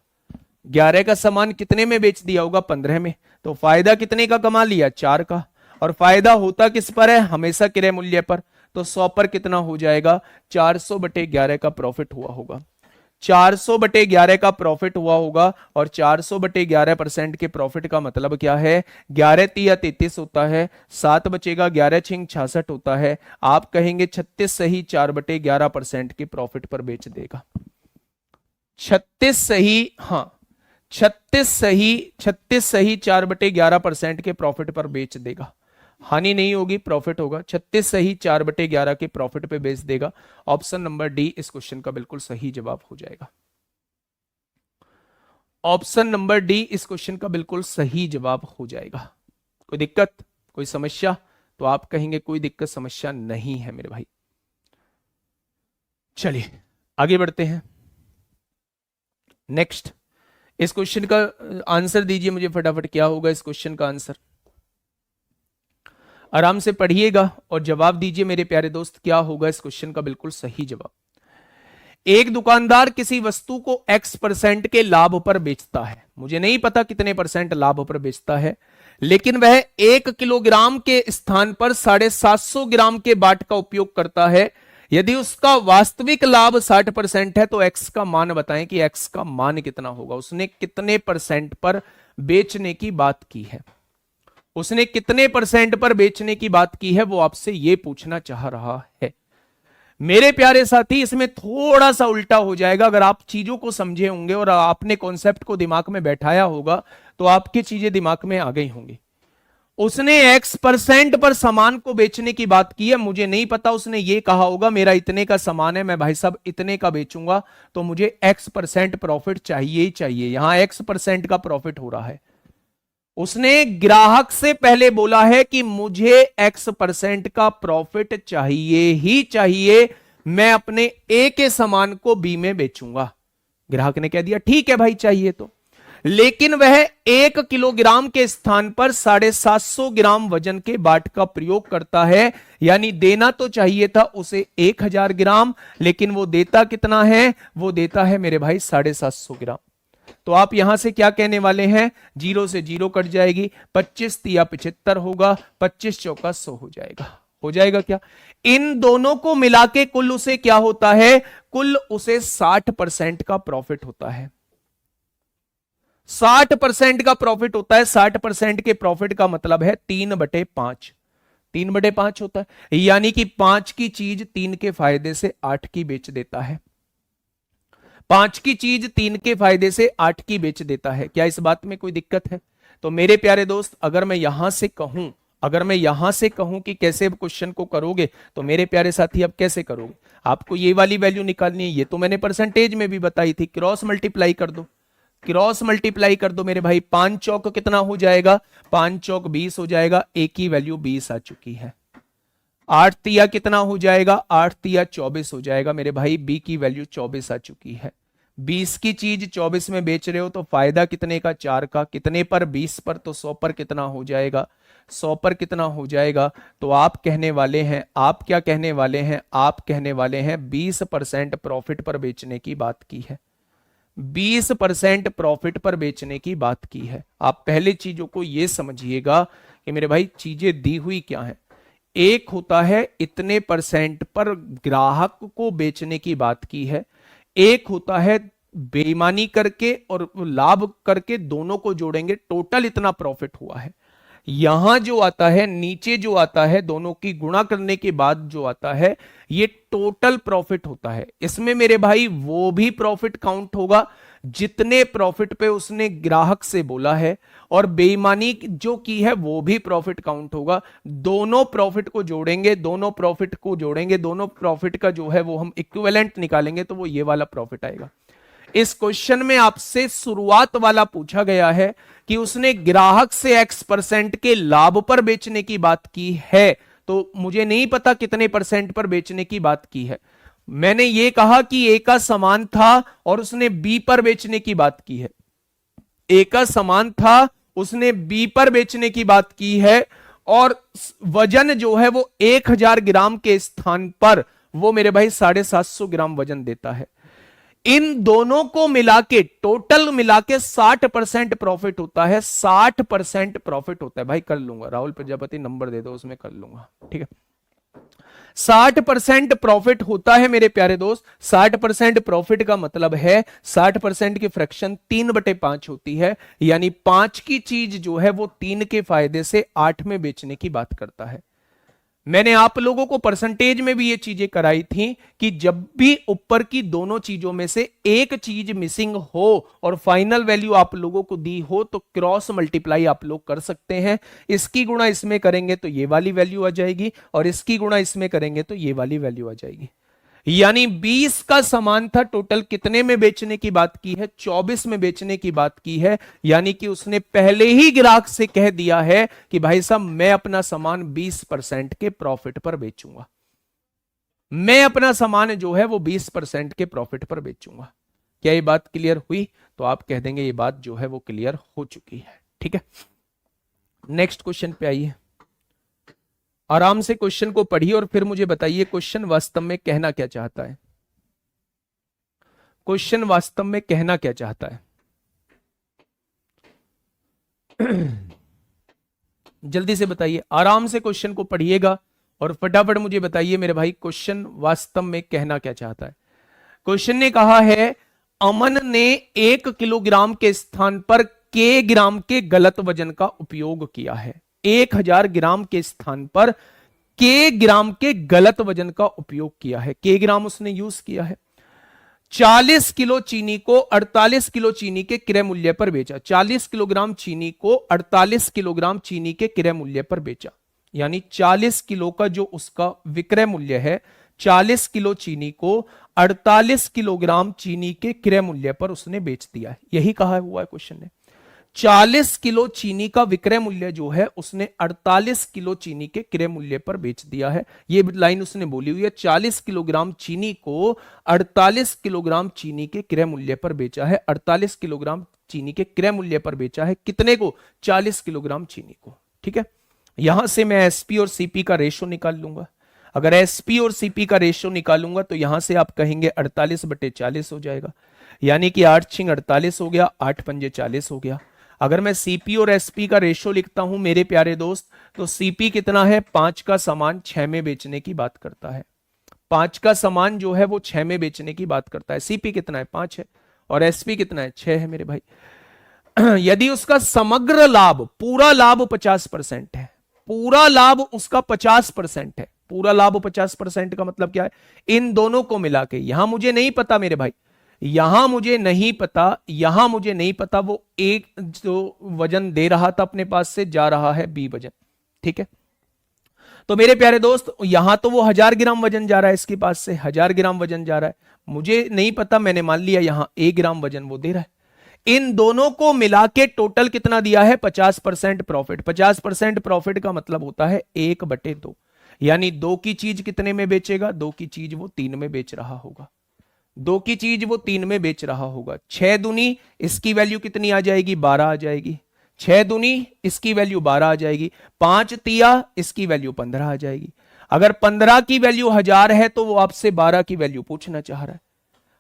11 का सामान कितने में बेच दिया होगा? 15 में। तो फायदा कितने का कमा लिया? 4 का। और फायदा होता किस पर है? हमेशा क्रय मूल्य पर। तो 100 पर कितना हो जाएगा? 400/11 का प्रॉफिट हुआ होगा। 400/11 का प्रॉफिट हुआ होगा। और 400/11% के प्रॉफिट का मतलब क्या है? 11 तिया 33 होता है, 7 बचेगा, 11 छिंग 66 होता है। आप कहेंगे 36 सही 4/11% के प्रॉफिट पर बेच देगा। 36 सही, हाँ 36 सही 4/11% के प्रॉफिट पर बेच देगा। हानि नहीं होगी, प्रॉफिट होगा। 36 सही 4/11 के प्रॉफिट पे बेच देगा। ऑप्शन नंबर डी इस क्वेश्चन का बिल्कुल सही जवाब हो जाएगा। ऑप्शन नंबर डी इस क्वेश्चन का बिल्कुल सही जवाब हो जाएगा। कोई दिक्कत, कोई समस्या? तो आप कहेंगे कोई दिक्कत समस्या नहीं है मेरे भाई। चलिए आगे बढ़ते हैं। नेक्स्ट, इस क्वेश्चन का आंसर दीजिए मुझे फटाफट। क्या होगा इस क्वेश्चन का आंसर? आराम से पढ़िएगा और जवाब दीजिए मेरे प्यारे दोस्त। क्या होगा इस क्वेश्चन का बिल्कुल सही जवाब? एक दुकानदार किसी वस्तु को X% के लाभ पर बेचता है। मुझे नहीं पता कितने % लाभ पर बेचता है, लेकिन वह 1 किलोग्राम के स्थान पर 750 ग्राम के बाट का उपयोग करता है। यदि उसका वास्तविक लाभ 60% है तो X का मान बताएं कि X का मान कितना होगा। उसने कितने % पर बेचने की बात की है? उसने कितने % पर बेचने की बात की है, वो आपसे ये पूछना चाह रहा है। मेरे प्यारे साथी, इसमें थोड़ा सा उल्टा हो जाएगा। अगर आप चीजों को समझे होंगे और आपने कॉन्सेप्ट को दिमाग में बैठाया होगा तो आपकी चीजें दिमाग में आ गई होंगी। उसने X% पर सामान को बेचने की बात की है। मुझे नहीं पता उसने ये कहा होगा मेरा इतने का सामान है, मैं भाई साहब इतने का बेचूंगा, तो मुझे X% प्रॉफिट चाहिए ही चाहिए। यहां X% का प्रॉफिट हो रहा है। उसने ग्राहक से पहले बोला है कि मुझे X% का प्रॉफिट चाहिए ही चाहिए, मैं अपने A के सामान को B में बेचूंगा। ग्राहक ने कह दिया ठीक है भाई चाहिए तो, लेकिन वह 1 किलोग्राम के स्थान पर 750 ग्राम वजन के बाट का प्रयोग करता है। यानी देना तो चाहिए था उसे 1000 ग्राम, लेकिन वो देता कितना है, वो देता है मेरे भाई 750 ग्राम। तो आप यहां से क्या कहने वाले हैं, 0 से 0 कट जाएगी, 25 तिया 75 होगा, 25 चौका 100 हो जाएगा। हो जाएगा क्या? इन दोनों को मिला के कुल उसे क्या होता है, कुल उसे 60% का प्रॉफिट होता है। 60% का प्रॉफिट होता है। 60% के प्रॉफिट का मतलब है 3/5। 3/5 होता है, यानी कि 5 की चीज 3 के फायदे से 8 की बेच देता है। 5 की चीज 3 के फायदे से 8 की बेच देता है। क्या इस बात में कोई दिक्कत है? तो मेरे प्यारे दोस्त, अगर मैं यहां से कहूं कि कैसे क्वेश्चन को करोगे, तो मेरे प्यारे साथी अब कैसे करोगे, आपको ये वाली वैल्यू निकालनी है। ये तो मैंने परसेंटेज में भी बताई थी, क्रॉस मल्टीप्लाई कर दो, क्रॉस मल्टीप्लाई कर दो मेरे भाई। 5 चौक कितना हो जाएगा, 5 चौक 20 हो जाएगा, ए की वैल्यू 20 आ चुकी है। 8 तिया कितना हो जाएगा, 8 तिया 24 हो जाएगा मेरे भाई, बी की वैल्यू 24 आ चुकी है। 20 की चीज 24 में बेच रहे हो तो फायदा कितने का, 4 का। कितने पर, 20 पर, तो 100 पर कितना हो जाएगा, 100 पर कितना हो जाएगा। तो आप कहने वाले हैं, आप क्या कहने वाले हैं, आप कहने वाले हैं 20% प्रॉफिट पर बेचने की बात की है। 20% प्रॉफिट पर बेचने की बात की है। आप पहले चीजों को यह समझिएगा कि मेरे भाई चीजें दी हुई क्या है। एक होता है इतने परसेंट पर ग्राहक को बेचने की बात की है, एक होता है बेईमानी करके और लाभ करके, दोनों को जोड़ेंगे टोटल इतना प्रॉफिट हुआ है। यहां जो आता है, नीचे जो आता है, दोनों की गुणा करने के बाद जो आता है, ये टोटल प्रॉफिट होता है। इसमें मेरे भाई वो भी प्रॉफिट काउंट होगा जितने प्रॉफिट पे उसने ग्राहक से बोला है, और बेईमानी जो की है वो भी प्रॉफिट काउंट होगा। दोनों प्रॉफिट को जोड़ेंगे, दोनों प्रॉफिट को जोड़ेंगे, दोनों प्रॉफिट का जो है वो हम इक्विवेलेंट निकालेंगे, तो वो ये वाला प्रॉफिट आएगा। इस क्वेश्चन में आपसे शुरुआत वाला पूछा गया है कि उसने ग्राहक से X% के लाभ पर बेचने की बात की है, तो मुझे नहीं पता कितने परसेंट पर बेचने की बात की है। मैंने ये कहा कि ए का सामान था और उसने बी पर बेचने की बात की है। ए का सामान था, उसने बी पर बेचने की बात की है, और वजन जो है वो 1000 ग्राम के स्थान पर वो मेरे भाई 750 ग्राम वजन देता है। इन दोनों को मिला के, टोटल मिला के 60% प्रॉफिट होता है। 60% प्रॉफिट होता है भाई, कर लूंगा, राहुल प्रजापति नंबर दे दो, उसमें कर लूंगा, ठीक है। 60% प्रॉफिट होता है मेरे प्यारे दोस्त। 60% प्रॉफिट का मतलब है 60% की फ्रैक्शन 3/5 होती है, यानी 5 की चीज जो है वो 3 के फायदे से 8 में बेचने की बात करता है। मैंने आप लोगों को परसेंटेज में भी ये चीजें कराई थी कि जब भी ऊपर की दोनों चीजों में से एक चीज मिसिंग हो और फाइनल वैल्यू आप लोगों को दी हो, तो क्रॉस मल्टीप्लाई आप लोग कर सकते हैं। इसकी गुणा इसमें करेंगे तो ये वाली वैल्यू आ जाएगी, और इसकी गुणा इसमें करेंगे तो ये वाली वैल्यू आ जाएगी। यानी 20 का सामान था, टोटल कितने में बेचने की बात की है, 24 में बेचने की बात की है। यानी कि उसने पहले ही ग्राहक से कह दिया है कि भाई साहब मैं अपना सामान 20% के प्रॉफिट पर बेचूंगा, मैं अपना सामान जो है वो 20% के प्रॉफिट पर बेचूंगा। क्या ये बात क्लियर हुई? तो आप कह देंगे ये बात जो है वो क्लियर हो चुकी है, ठीक है। नेक्स्ट क्वेश्चन पे आइए, आराम से क्वेश्चन को पढ़िए और फिर मुझे बताइए क्वेश्चन वास्तव में कहना क्या चाहता है। क्वेश्चन वास्तव में कहना क्या चाहता है जल्दी से बताइए, आराम से क्वेश्चन को पढ़िएगा और फटाफट मुझे बताइए मेरे भाई क्वेश्चन वास्तव में कहना क्या चाहता है। क्वेश्चन ने कहा है अमन ने 1 किलोग्राम के स्थान पर के ग्राम के गलत वजन का उपयोग किया है। 1000 ग्राम के स्थान पर के ग्राम के गलत वजन का उपयोग किया है, के ग्राम उसने यूज किया है। 40 किलो चीनी को 48 किलो चीनी के क्रय मूल्य पर बेचा। 40 किलोग्राम चीनी को 48 किलोग्राम चीनी के क्रय मूल्य पर बेचा, यानी 40 किलो का जो उसका विक्रय मूल्य है, 40 किलो चीनी को 48 किलोग्राम चीनी के क्रय मूल्य पर उसने बेच दिया है। यही कहा हुआ है क्वेश्चन ने। 40 किलो चीनी का विक्रय मूल्य जो है उसने 48 किलो चीनी के क्रय मूल्य पर बेच दिया है। ये लाइन उसने बोली हुई है, 40 किलोग्राम चीनी को 48 किलोग्राम चीनी के क्रय मूल्य पर बेचा है। 48 किलोग्राम चीनी के क्रय मूल्य पर बेचा है कितने को? 40 किलोग्राम चीनी को। ठीक है, यहां से मैं एसपी और सीपी का रेशो निकाल लूंगा। अगर एसपी और सीपी का रेशो निकालूंगा तो यहां से आप कहेंगे 48/40 हो जाएगा, यानी कि 8×48 हो गया, 8×5 40 हो गया। अगर मैं सीपी और एसपी का रेशो लिखता हूं मेरे प्यारे दोस्त, तो सीपी कितना है? 5 का सामान 6 में बेचने की बात करता है। 5 का सामान जो है वो 6 में बेचने की बात करता है। सीपी कितना है? 5 है। और एसपी कितना है? 6 है मेरे भाई। यदि उसका समग्र लाभ, पूरा लाभ 50% है, पूरा लाभ उसका 50% है, पूरा लाभ 50% का मतलब क्या है? इन दोनों को मिला के, यहां मुझे नहीं पता मेरे भाई, यहां मुझे नहीं पता, यहां मुझे नहीं पता, वो एक जो वजन दे रहा था अपने पास से जा रहा है बी वजन। ठीक है, तो मेरे प्यारे दोस्त यहां तो वो 1000 ग्राम वजन जा रहा है, इसके पास से 1000 ग्राम वजन जा रहा है, मुझे नहीं पता, मैंने मान लिया यहां 1 ग्राम वजन वो दे रहा है। इन दोनों को मिला के टोटल कितना दिया है? 50% प्रॉफिट। 50% प्रॉफिट का मतलब होता है 1/2, यानी 2 की चीज कितने में बेचेगा? 2 की चीज वो 3 में बेच रहा होगा। 2 की चीज वो 3 में बेच रहा होगा। 6 दूनी इसकी वैल्यू कितनी आ जाएगी? 12 आ जाएगी। 6 दूनी इसकी वैल्यू 12 आ जाएगी। 5 तिया इसकी वैल्यू 15 आ जाएगी। अगर 15 की वैल्यू 1000 है तो वो आपसे 12 की वैल्यू पूछना चाह रहा है।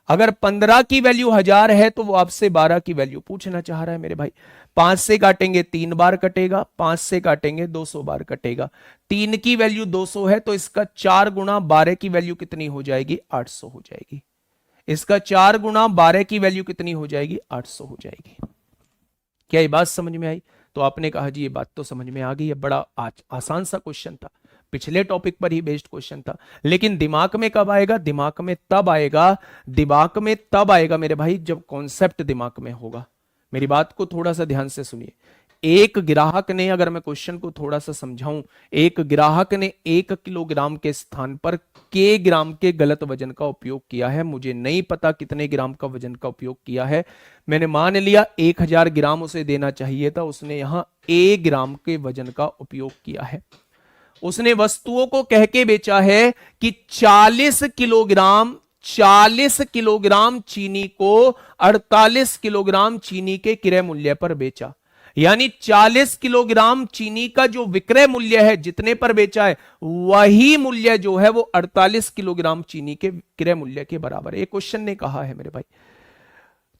अगर 15 की वैल्यू 1000 है तो वो आपसे 12 की वैल्यू पूछना चाह रहा है मेरे भाई। 5 से काटेंगे 3 बार कटेगा, 5 से काटेंगे 200 बार कटेगा। 3 की वैल्यू 200 है तो इसका 4 गुना 12 की वैल्यू कितनी हो जाएगी? 800 हो जाएगी। इसका 4 गुना 12 की वैल्यू कितनी हो जाएगी? 800 हो जाएगी। क्या ये बात समझ में आई? तो आपने कहा जी ये बात तो समझ में आ गई है, बड़ा आसान सा क्वेश्चन था, पिछले टॉपिक पर ही बेस्ड क्वेश्चन था। लेकिन दिमाग में कब आएगा? दिमाग में तब आएगा, दिमाग में तब आएगा मेरे भाई जब कॉन्सेप्ट दिमाग में होगा। मेरी बात को थोड़ा सा ध्यान से सुनिए। एक ग्राहक ने, अगर मैं क्वेश्चन को थोड़ा सा समझाऊं, एक ग्राहक ने 1 किलोग्राम के स्थान पर के ग्राम के गलत वजन का उपयोग किया है। मुझे नहीं पता कितने ग्राम का वजन का उपयोग किया है, मैंने मान लिया 1000 ग्राम उसे देना चाहिए था, उसने यहां ए ग्राम के वजन का उपयोग किया है। उसने वस्तुओं को कह के बेचा है कि 40 किलोग्राम चीनी को 48 किलोग्राम चीनी के क्रय मूल्य पर बेचा, यानी 40 किलोग्राम चीनी का जो विक्रय मूल्य है, जितने पर बेचा है, वही मूल्य जो है वो 48 किलोग्राम चीनी के क्रय मूल्य के बराबर है। ये क्वेश्चन ने कहा है मेरे भाई।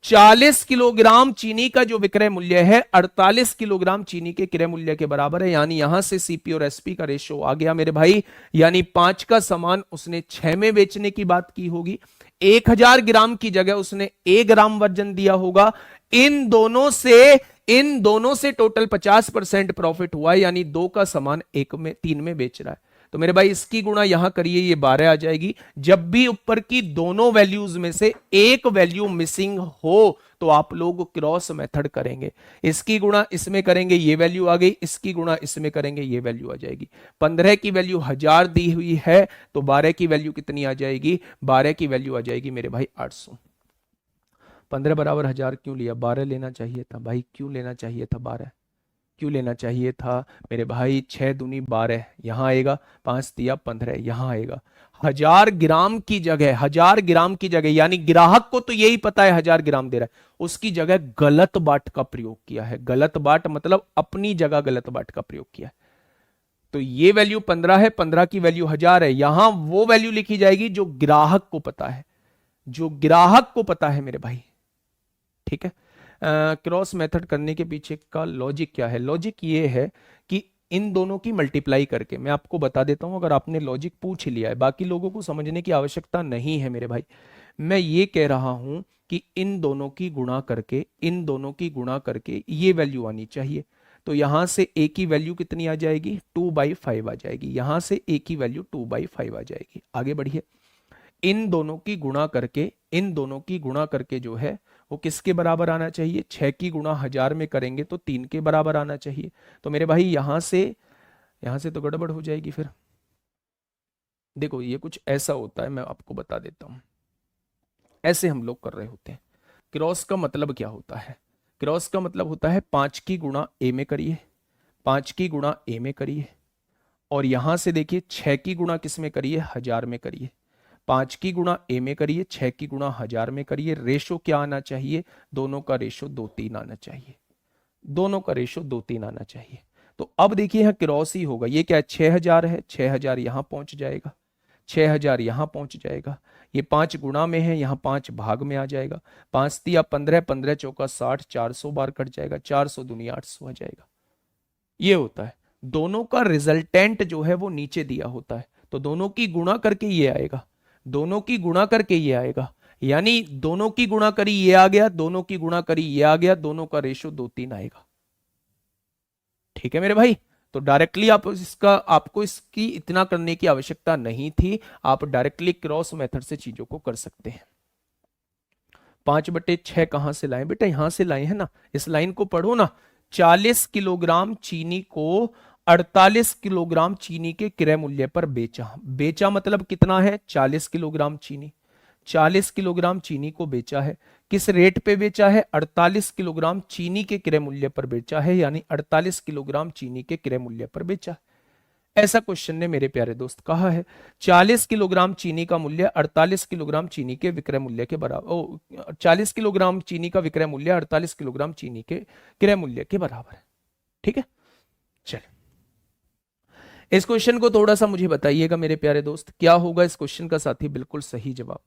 40 किलोग्राम चीनी का जो विक्रय मूल्य है 48 किलोग्राम चीनी के क्रय मूल्य के बराबर है, यानी यहां से सीपी और एसपी का रेशो आ गया मेरे भाई। यानी 5 का सामान उसने 6 में बेचने की बात की होगी, 1000 ग्राम की जगह उसने 1 ग्राम वजन दिया होगा। इन दोनों से टोटल 50% प्रॉफिट हुआ, यानी 2 का सामान 3 में बेच रहा है। तो मेरे भाई इसकी गुणा यहां करिए, ये 12 आ जाएगी। जब भी ऊपर की दोनों वैल्यूज में से एक वैल्यू मिसिंग हो तो आप लोग क्रॉस मेथड करेंगे। इसकी गुणा इसमें करेंगे, ये वैल्यू आ गई, इसकी गुणा इसमें करेंगे, ये वैल्यू आ जाएगी। 15 की वैल्यू 1000 दी हुई है तो 12 की वैल्यू कितनी आ जाएगी? 12 की वैल्यू आ जाएगी मेरे भाई 800। 15 बराबर 1000 क्यों लिया? 12 लेना चाहिए था भाई, क्यों लेना चाहिए था 12? क्यों लेना चाहिए था मेरे भाई? 6 दूनी 12 यहां आएगा, 5 दिया 15 यहां आएगा। 1000 ग्राम की जगह, 1000 ग्राम की जगह, यानी ग्राहक को तो यही पता है 1000 ग्राम दे रहा है, उसकी जगह गलत बाट का प्रयोग किया है। गलत बाट मतलब अपनी जगह गलत बाट का प्रयोग किया है। तो ये वैल्यू 15 है, 15 की वैल्यू 1000 है, यहां वो वैल्यू लिखी जाएगी जो ग्राहक को पता है, जो ग्राहक को पता है मेरे भाई। ठीक है, क्रॉस मेथड करने के पीछे का लॉजिक क्या है? लॉजिक ये है कि इन दोनों की मल्टीप्लाई करके, मैं आपको बता देता हूं, अगर आपने लॉजिक पूछ लिया है, बाकी लोगों को समझने की आवश्यकता नहीं है मेरे भाई। मैं ये कह रहा हूं कि इन दोनों की गुणा करके, इन दोनों की गुणा करके ये वैल्यू आनी चाहिए। तो यहां से ए की वैल्यू कितनी आ जाएगी? 2/5 आ जाएगी। यहां से ए की वैल्यू 2/5 आ जाएगी। आगे बढ़िए। इन दोनों की गुणा करके, इन दोनों की गुणा करके जो है वो किसके बराबर आना चाहिए? 6 की गुणा 1000 में करेंगे तो 3 के बराबर आना चाहिए। तो मेरे भाई यहां से तो गड़बड़ हो जाएगी फिर। देखो ये कुछ ऐसा होता है, मैं आपको बता देता हूं। ऐसे हम लोग कर रहे होते हैं। क्रॉस का मतलब क्या होता है? क्रॉस का मतलब होता है 5 की गुणा ए में करिए, 5 की गुणा ए में करिए, और यहां से देखिए 6 की गुणा किस में करिए? 1000 में करिए। 5 की गुणा ए में करिए, 6 की गुणा 1000 में करिए। रेशो क्या आना चाहिए? दोनों का रेशो 2-3 आना चाहिए। दोनों का रेशो 2-3 आना चाहिए। तो अब देखिए यहाँ क्रॉस ही होगा। ये क्या है? 6000 है, 6000 यहां पहुंच जाएगा, 6000 यहां पहुंच जाएगा। ये 5 गुणा में है, यहां 5 भाग में आ जाएगा। 5 तिया 15, 15 चौका 60, 400 बार कट जाएगा, 400 दूनी 800 आ जाएगा। ये होता है। दोनों का रिजल्टेंट जो है वो नीचे दिया होता है, तो दोनों की गुणा करके ये आएगा, दोनों की गुणा करके ये आएगा। यानी दोनों की गुणा करी ये आ गया, दोनों की गुणा करी ये आ गया, दोनों का रेशो 2-3 आएगा। ठीक है मेरे भाई। तो डायरेक्टली आप इसका, आपको इसकी इतना करने की आवश्यकता नहीं थी, आप डायरेक्टली क्रॉस मेथड से चीजों को कर सकते हैं। 5/6 कहां से लाए बेटा? यहां से लाए हैं ना। इस लाइन को पढ़ो ना। 40 किलोग्राम चीनी को 48 किलोग्राम चीनी के क्रय मूल्य पर बेचा। बेचा मतलब कितना है? 40 किलोग्राम चीनी। 40 किलोग्राम चीनी को बेचा है। किस रेट पे बेचा है? 48 किलोग्राम चीनी के क्रय मूल्य पर बेचा है, यानी 48 किलोग्राम चीनी के क्रय मूल्य पर बेचा है। ऐसा क्वेश्चन ने मेरे प्यारे दोस्त कहा है। 40 किलोग्राम चीनी का मूल्य 48 किलोग्राम चीनी के विक्रय मूल्य के बराबर, 40 किलोग्राम चीनी का विक्रय मूल्य 48 किलोग्राम चीनी के क्रय मूल्य के बराबर है। ठीक है, चलिए इस क्वेश्चन को थोड़ा सा मुझे बताइएगा मेरे प्यारे दोस्त, क्या होगा इस क्वेश्चन का साथी बिल्कुल सही जवाब?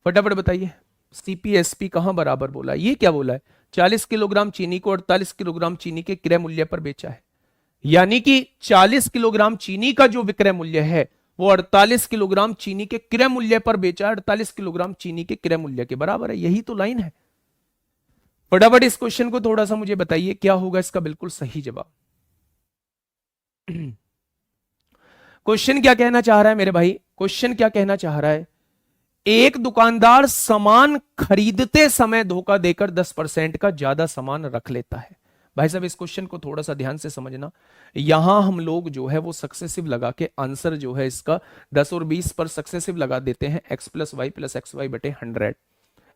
फटाफट बताइए। सीपीएसपी कहां बराबर बोला? ये क्या बोला है? 40 किलोग्राम चीनी को 48 किलोग्राम चीनी के क्रय मूल्य पर बेचा है, यानी कि 40 किलोग्राम चीनी का जो विक्रय मूल्य है वो 48 किलोग्राम चीनी के क्रय मूल्य पर बेचा है, 48 किलोग्राम चीनी के क्रय मूल्य के बराबर है। यही तो लाइन है। फटाफट इस क्वेश्चन को थोड़ा सा मुझे बताइए, क्या होगा इसका बिल्कुल सही जवाब? क्वेश्चन क्या कहना चाह रहा है मेरे भाई? क्वेश्चन क्या कहना चाह रहा है? एक दुकानदार सामान खरीदते समय धोखा देकर 10% का ज्यादा सामान रख लेता है। भाई साहब इस क्वेश्चन को थोड़ा सा ध्यान से समझना। यहां हम लोग जो है वो सक्सेसिव लगा के आंसर जो है इसका 10 और 20 पर सक्सेसिव लगा देते हैं। x+y+xy/100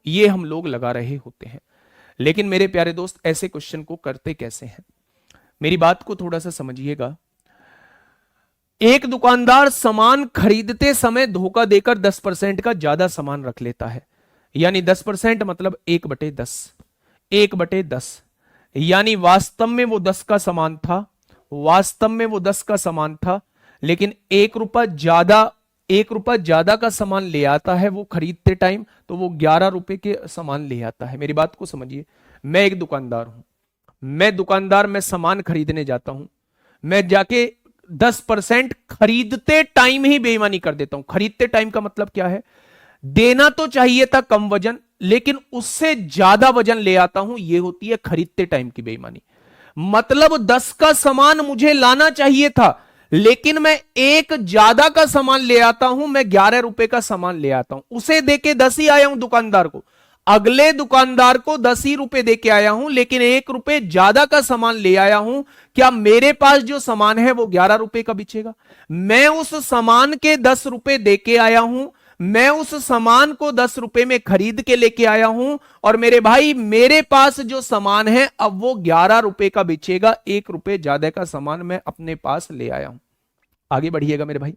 ये हम लोग लगा रहे होते हैं। लेकिन मेरे प्यारे दोस्त ऐसे क्वेश्चन को करते कैसे हैं? मेरी बात को थोड़ा सा समझिएगा। एक दुकानदार सामान खरीदते समय धोखा देकर 10% का ज्यादा सामान रख लेता है, यानी 10% मतलब 1/10, 1/10, यानी वास्तव में वो 10 का सामान था, वास्तव में वो 10 का सामान था, लेकिन 1 रुपया ज्यादा का सामान ले आता है वो खरीदते टाइम, तो वो 11 रुपए के सामान ले आता है। मेरी बात को समझिए। मैं एक दुकानदार हूं, मैं सामान खरीदने जाता हूं, मैं जाके 10% खरीदते टाइम ही बेईमानी कर देता हूं। खरीदते टाइम का मतलब क्या है? देना तो चाहिए था कम वजन, लेकिन उससे ज्यादा वजन ले आता हूं, यह होती है खरीदते टाइम की बेईमानी। मतलब 10 का सामान मुझे लाना चाहिए था, लेकिन मैं एक ज्यादा का सामान ले आता हूं, मैं 11 रुपए का सामान ले आता हूं। उसे देके 10 ही आया हूं दुकानदार को, अगले दुकानदार को 10 ही रुपए देके आया हूं, लेकिन 1 रुपए ज्यादा का सामान ले आया हूं। क्या मेरे पास जो सामान है वो 11 रुपए का बिचेगा? मैं उस सामान के 10 रुपए देके आया हूं, मैं उस सामान को 10 रुपए में खरीद के लेके आया हूं, और मेरे भाई मेरे पास जो सामान है अब वो 11 रुपए का बिचेगा। 1 रुपए ज्यादा का सामान मैं अपने पास ले आया हूं। आगे बढ़िएगा मेरे भाई।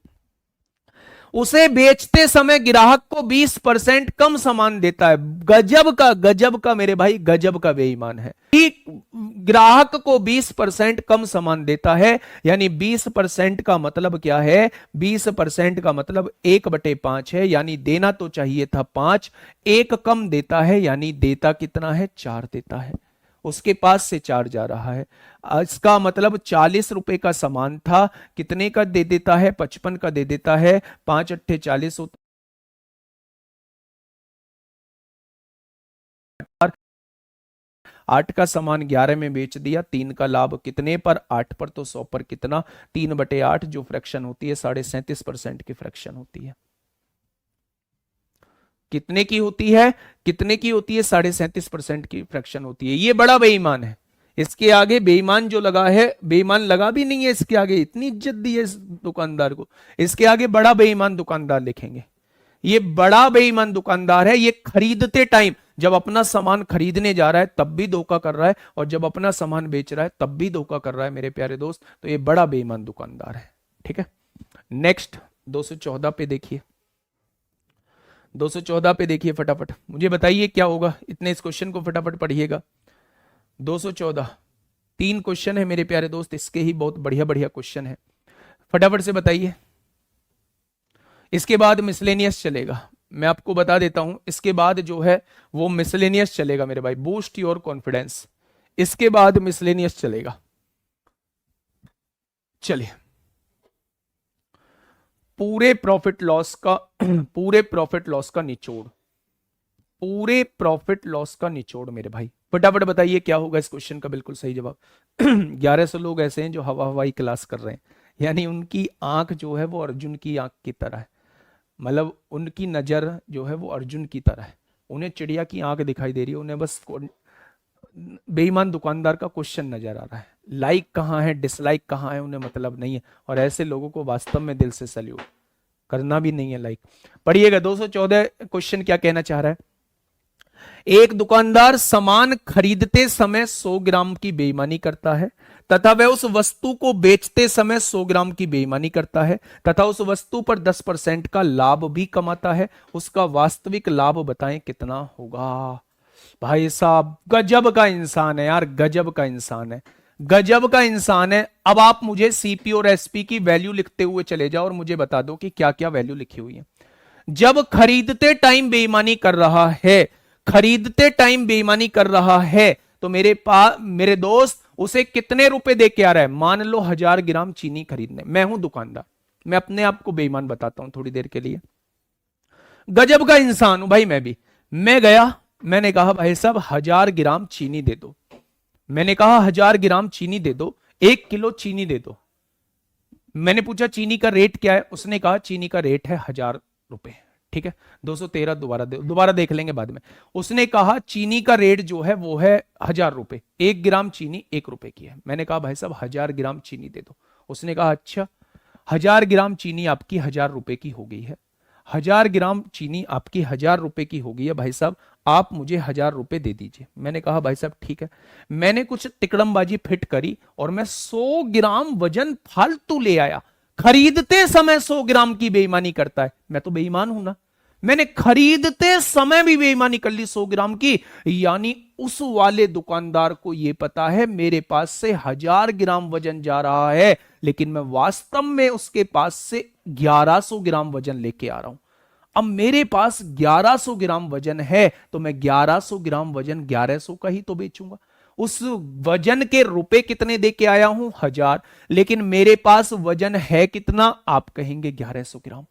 उसे बेचते समय ग्राहक को 20% कम सामान देता है। गजब का मेरे भाई, गजब का बेईमान है। ग्राहक को 20% कम सामान देता है, यानी 20% का मतलब क्या है? 20% का मतलब 1/5 है, यानी देना तो चाहिए था 5, 1 कम देता है, यानी देता कितना है? 4 देता है। उसके पास से 4 जा रहा है। इसका मतलब 40 रुपए का सामान था, कितने का दे देता है? 55 का दे देता है। 5×8 40 होता 8 का सामान 11 में बेच दिया, 3 का लाभ कितने पर, 8 पर, तो 100 पर कितना, 3/8, जो फ्रैक्शन होती है 37.5% की फ्रैक्शन होती है। कितने की होती है, कितने की होती है, 37.5% की फ्रैक्शन होती है। ये बड़ा बेईमान है, इसके आगे बेईमान जो लगा है, बेईमान लगा भी नहीं है इसके आगे, इतनी इज्जत दी है इस दुकानदार को, इसके आगे बड़ा बेईमान दुकानदार लिखेंगे। ये बड़ा बेईमान दुकानदार है, ये खरीदते टाइम जब अपना सामान खरीदने जा रहा है तब भी धोखा कर रहा है, और जब अपना सामान बेच रहा है तब भी धोखा कर रहा है मेरे प्यारे दोस्त। तो ये बड़ा बेईमान दुकानदार है, ठीक है। नेक्स्ट 214 पे देखिए, 214 पे देखिए फटाफट, मुझे बताइए क्या होगा, इतने इस क्वेश्चन को फटाफट पढ़िएगा। 214, 3 क्वेश्चन है मेरे प्यारे दोस्त, इसके ही बहुत बढ़िया बढ़िया क्वेश्चन है, फटाफट से बताइए। इसके बाद मिसलेनियस चलेगा, मैं आपको बता देता हूं, इसके बाद जो है वो मिसलेनियस चलेगा मेरे भाई, बूस्ट योर कॉन्फिडेंस, इसके बाद मिसलेनियस चलेगा। चलिए, पूरे प्रॉफिट लॉस का पूरे प्रॉफिट लॉस का निचोड़, पूरे प्रॉफिट लॉस का निचोड़ मेरे भाई, फटाफट बताइए क्या होगा इस क्वेश्चन का बिल्कुल सही जवाब। 1100 लोग ऐसे हैं जो हवा हवाई क्लास कर रहे हैं, यानी उनकी आंख जो है वो अर्जुन की आंख की तरह है, मतलब उनकी नजर जो है वो अर्जुन की तरह है, उन्हें चिड़िया की आंख दिखाई दे रही है, उन्हें बस बेईमान दुकानदार का क्वेश्चन नजर आ रहा है, लाइक कहाँ है डिसलाइक कहाँ है उन्हें मतलब नहीं है, और ऐसे लोगों को वास्तव में दिल से सैल्यूट, करना भी नहीं है लाइक। पढ़िएगा 214 क्वेश्चन क्या कहना चाह रहा है। एक दुकानदार सामान खरीदते समय 100 ग्राम की बेईमानी करता है तथा वह उस वस्तु को बेचते समय 100 ग्राम की बेईमानी करता है तथा उस वस्तु पर 10% का लाभ भी कमाता है, उसका वास्तविक लाभ बताएं कितना होगा। भाई साहब गजब का इंसान है यार, गजब का इंसान है, गजब का इंसान है। अब आप मुझे सीपी और एसपी की वैल्यू लिखते हुए चले जाओ और मुझे बता दो कि क्या क्या वैल्यू लिखी हुई है। जब खरीदते टाइम बेईमानी कर रहा है, खरीदते टाइम बेईमानी कर रहा है, तो मेरे दोस्त उसे कितने रुपए दे के आ रहा है। मान लो 1000 ग्राम चीनी खरीदने, मैं हूं दुकानदार, मैं अपने आप को बेईमान बताता हूं थोड़ी देर के लिए, गजब का इंसान हूं भाई मैं भी। मैं गया, मैंने कहा भाई साहब 1000 ग्राम चीनी दे दो, मैंने कहा 1000 ग्राम चीनी दे दो, 1 किलो चीनी दे दो। मैंने पूछा चीनी का रेट क्या है, उसने कहा चीनी का रेट है 1000 रुपए, ठीक है 213 दोबारा देख लेंगे बाद में। उसने कहा चीनी का रेट जो है वो है 1000 रुपए, 1 ग्राम चीनी 1 रुपए की है। मैंने कहा भाई साहब 1000 ग्राम चीनी दे दो। उसने कहा अच्छा 1000 ग्राम चीनी आपकी 1000 रुपए की हो गई है, 1000 ग्राम चीनी आपकी 1000 रुपए की हो गई है, भाई साहब आप मुझे 1000 रुपए दे दीजिए। मैंने कहा भाई साहब ठीक है। मैंने कुछ तिकड़मबाजी फिट करी और मैं 100 ग्राम वजन फालतू ले आया। खरीदते समय 100 ग्राम की बेईमानी करता है, मैं तो बेईमान हूं ना, मैंने खरीदते समय भी बेईमानी कर ली 100 ग्राम की, यानी उस वाले दुकानदार को यह पता है मेरे पास से 1000 ग्राम वजन जा रहा है, लेकिन मैं वास्तव में उसके पास से 1100 ग्राम वजन लेके आ रहा हूं। अब मेरे पास 1100 ग्राम वजन है तो मैं 1100 ग्राम वजन 1100 का ही तो बेचूंगा। उस वजन के रुपए कितने दे के आया हूं 1000, लेकिन मेरे पास वजन है कितना, आप कहेंगे 1100 ग्राम।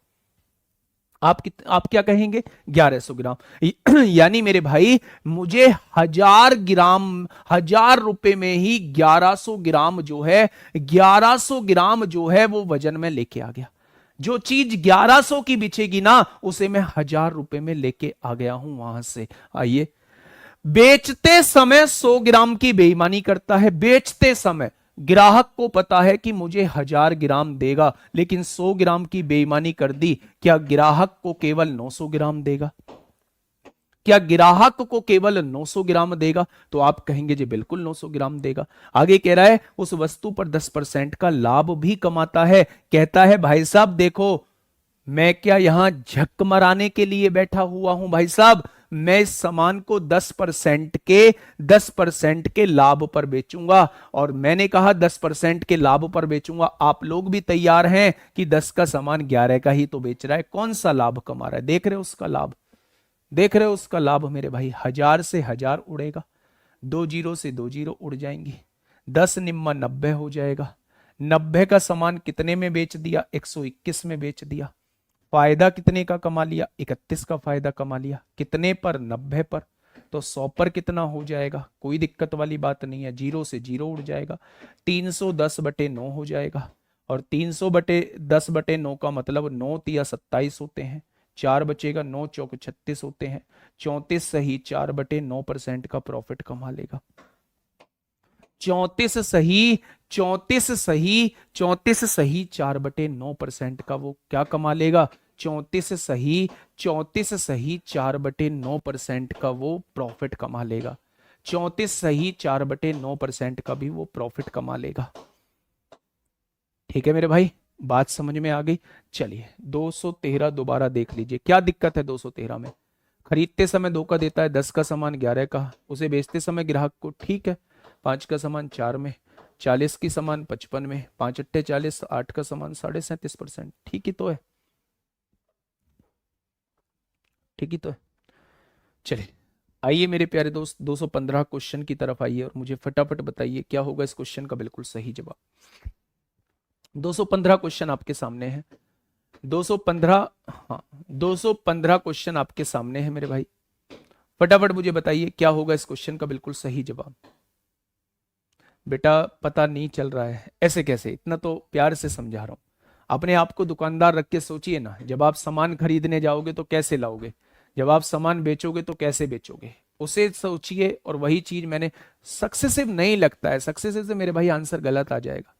आप क्या कहेंगे 1100 ग्राम। यानी मेरे भाई मुझे 1000 ग्राम, 1000 रुपए में ही 1100 ग्राम जो है, 1100 ग्राम जो है वो वजन में लेके आ गया। जो चीज 1100 की बिचेगी ना उसे मैं 1000 रुपए में लेके आ गया हूं वहां से। आइए, बेचते समय 100 ग्राम की बेईमानी करता है, बेचते समय ग्राहक को पता है कि मुझे 1000 ग्राम देगा, लेकिन 100 ग्राम की बेईमानी कर दी। क्या ग्राहक को केवल 900 ग्राम देगा? क्या ग्राहक को केवल 900 ग्राम देगा? तो आप कहेंगे जी बिल्कुल 900 ग्राम देगा। आगे कह रहा है उस वस्तु पर 10% का लाभ भी कमाता है। कहता है भाई साहब देखो, मैं क्या यहां झक मराने के लिए बैठा हुआ हूं भाई साहब, मैं इस सामान को 10% के लाभ पर बेचूंगा। और मैंने कहा 10% के लाभ पर बेचूंगा, आप लोग भी तैयार हैं कि 10 का सामान 11 का ही तो बेच रहा है, कौन सा लाभ कमा रहा है? देख रहे हो उसका लाभ, देख रहे हो उसका लाभ मेरे भाई। 1000 से 1000 उड़ेगा, 2 जीरो से 2 जीरो उड़ जाएंगी, 10 निम्मा 90 हो जाएगा। 90 का सामान कितने में बेच दिया? 121 में बेच दिया। फायदा कितने का कमा लिया? 31 का फायदा कमा लिया। कितने पर? 90 पर। तो 100 पर कितना हो जाएगा, कोई दिक्कत वाली बात नहीं है, 0 से 0 उड़ जाएगा, 310/9 हो जाएगा। और 310/9 का मतलब 9 तिया 27 होते हैं, 4 बचेगा, 9 चौक 36 होते हैं, 34 सही 4/9% का प्रॉफिट कमा लेगा। 34 सही 4/9% का वो क्या कमा लेगा, 34 सही 4/9% का वो प्रॉफिट कमा लेगा। 34 सही 4/9% का भी वो प्रॉफिट कमा लेगा। ठीक है मेरे भाई, बात समझ में आ गई। चलिए 213 दोबारा देख लीजिए, क्या दिक्कत है 213 में। खरीदते समय धोखा देता है, 10 का सामान 11 का, उसे बेचते समय ग्राहक को ठीक है 5 का सामान 4 में, 40 की सामान 55 में, 5 अट्ठे 40, 8 का सामान 37.5%। ठीक ही तो है, ठीक ही तो है। चलिए आइए मेरे प्यारे दोस्त 215 क्वेश्चन की तरफ आइए और मुझे फटाफट बताइए क्या होगा इस क्वेश्चन का बिल्कुल सही जवाब। 215 क्वेश्चन आपके सामने है, 215, हाँ 215 क्वेश्चन आपके सामने है मेरे भाई। फटाफट मुझे बताइए क्या होगा इस क्वेश्चन का बिल्कुल सही जवाब। बेटा पता नहीं चल रहा है, ऐसे कैसे, इतना तो प्यार से समझा रहा हूं। अपने आप को दुकानदार रख के सोचिए ना, जब आप सामान खरीदने जाओगे तो कैसे लाओगे, जब आप सामान बेचोगे तो कैसे बेचोगे, उसे सोचिए। और वही चीज मैंने, सक्सेसिव नहीं लगता है, सक्सेसिव से मेरे भाई आंसर गलत आ जाएगा।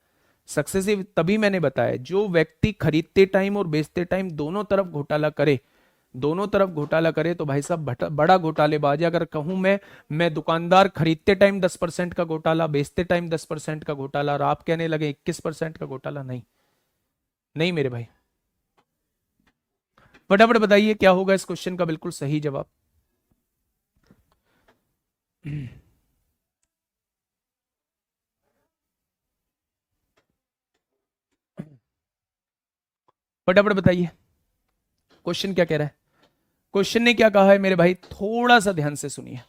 सक्सेसिव तभी मैंने बताया जो व्यक्ति खरीदते टाइम और बेचते टाइम दोनों तरफ घोटाला करे, दोनों तरफ घोटाला करे तो भाई साहब बड़ा घोटालेबाज है। अगर कहूं मैं दुकानदार खरीदते टाइम 10% का घोटाला, बेचते टाइम 10% का घोटाला, और आप कहने लगे 21% का घोटाला, नहीं नहीं मेरे भाई। फटाफट बताइए क्या होगा इस क्वेश्चन का बिल्कुल सही जवाब। फटाफट बताइए क्वेश्चन क्या कह रहा है। क्वेश्चन ने क्या कहा है मेरे भाई, थोड़ा सा ध्यान से सुनिए।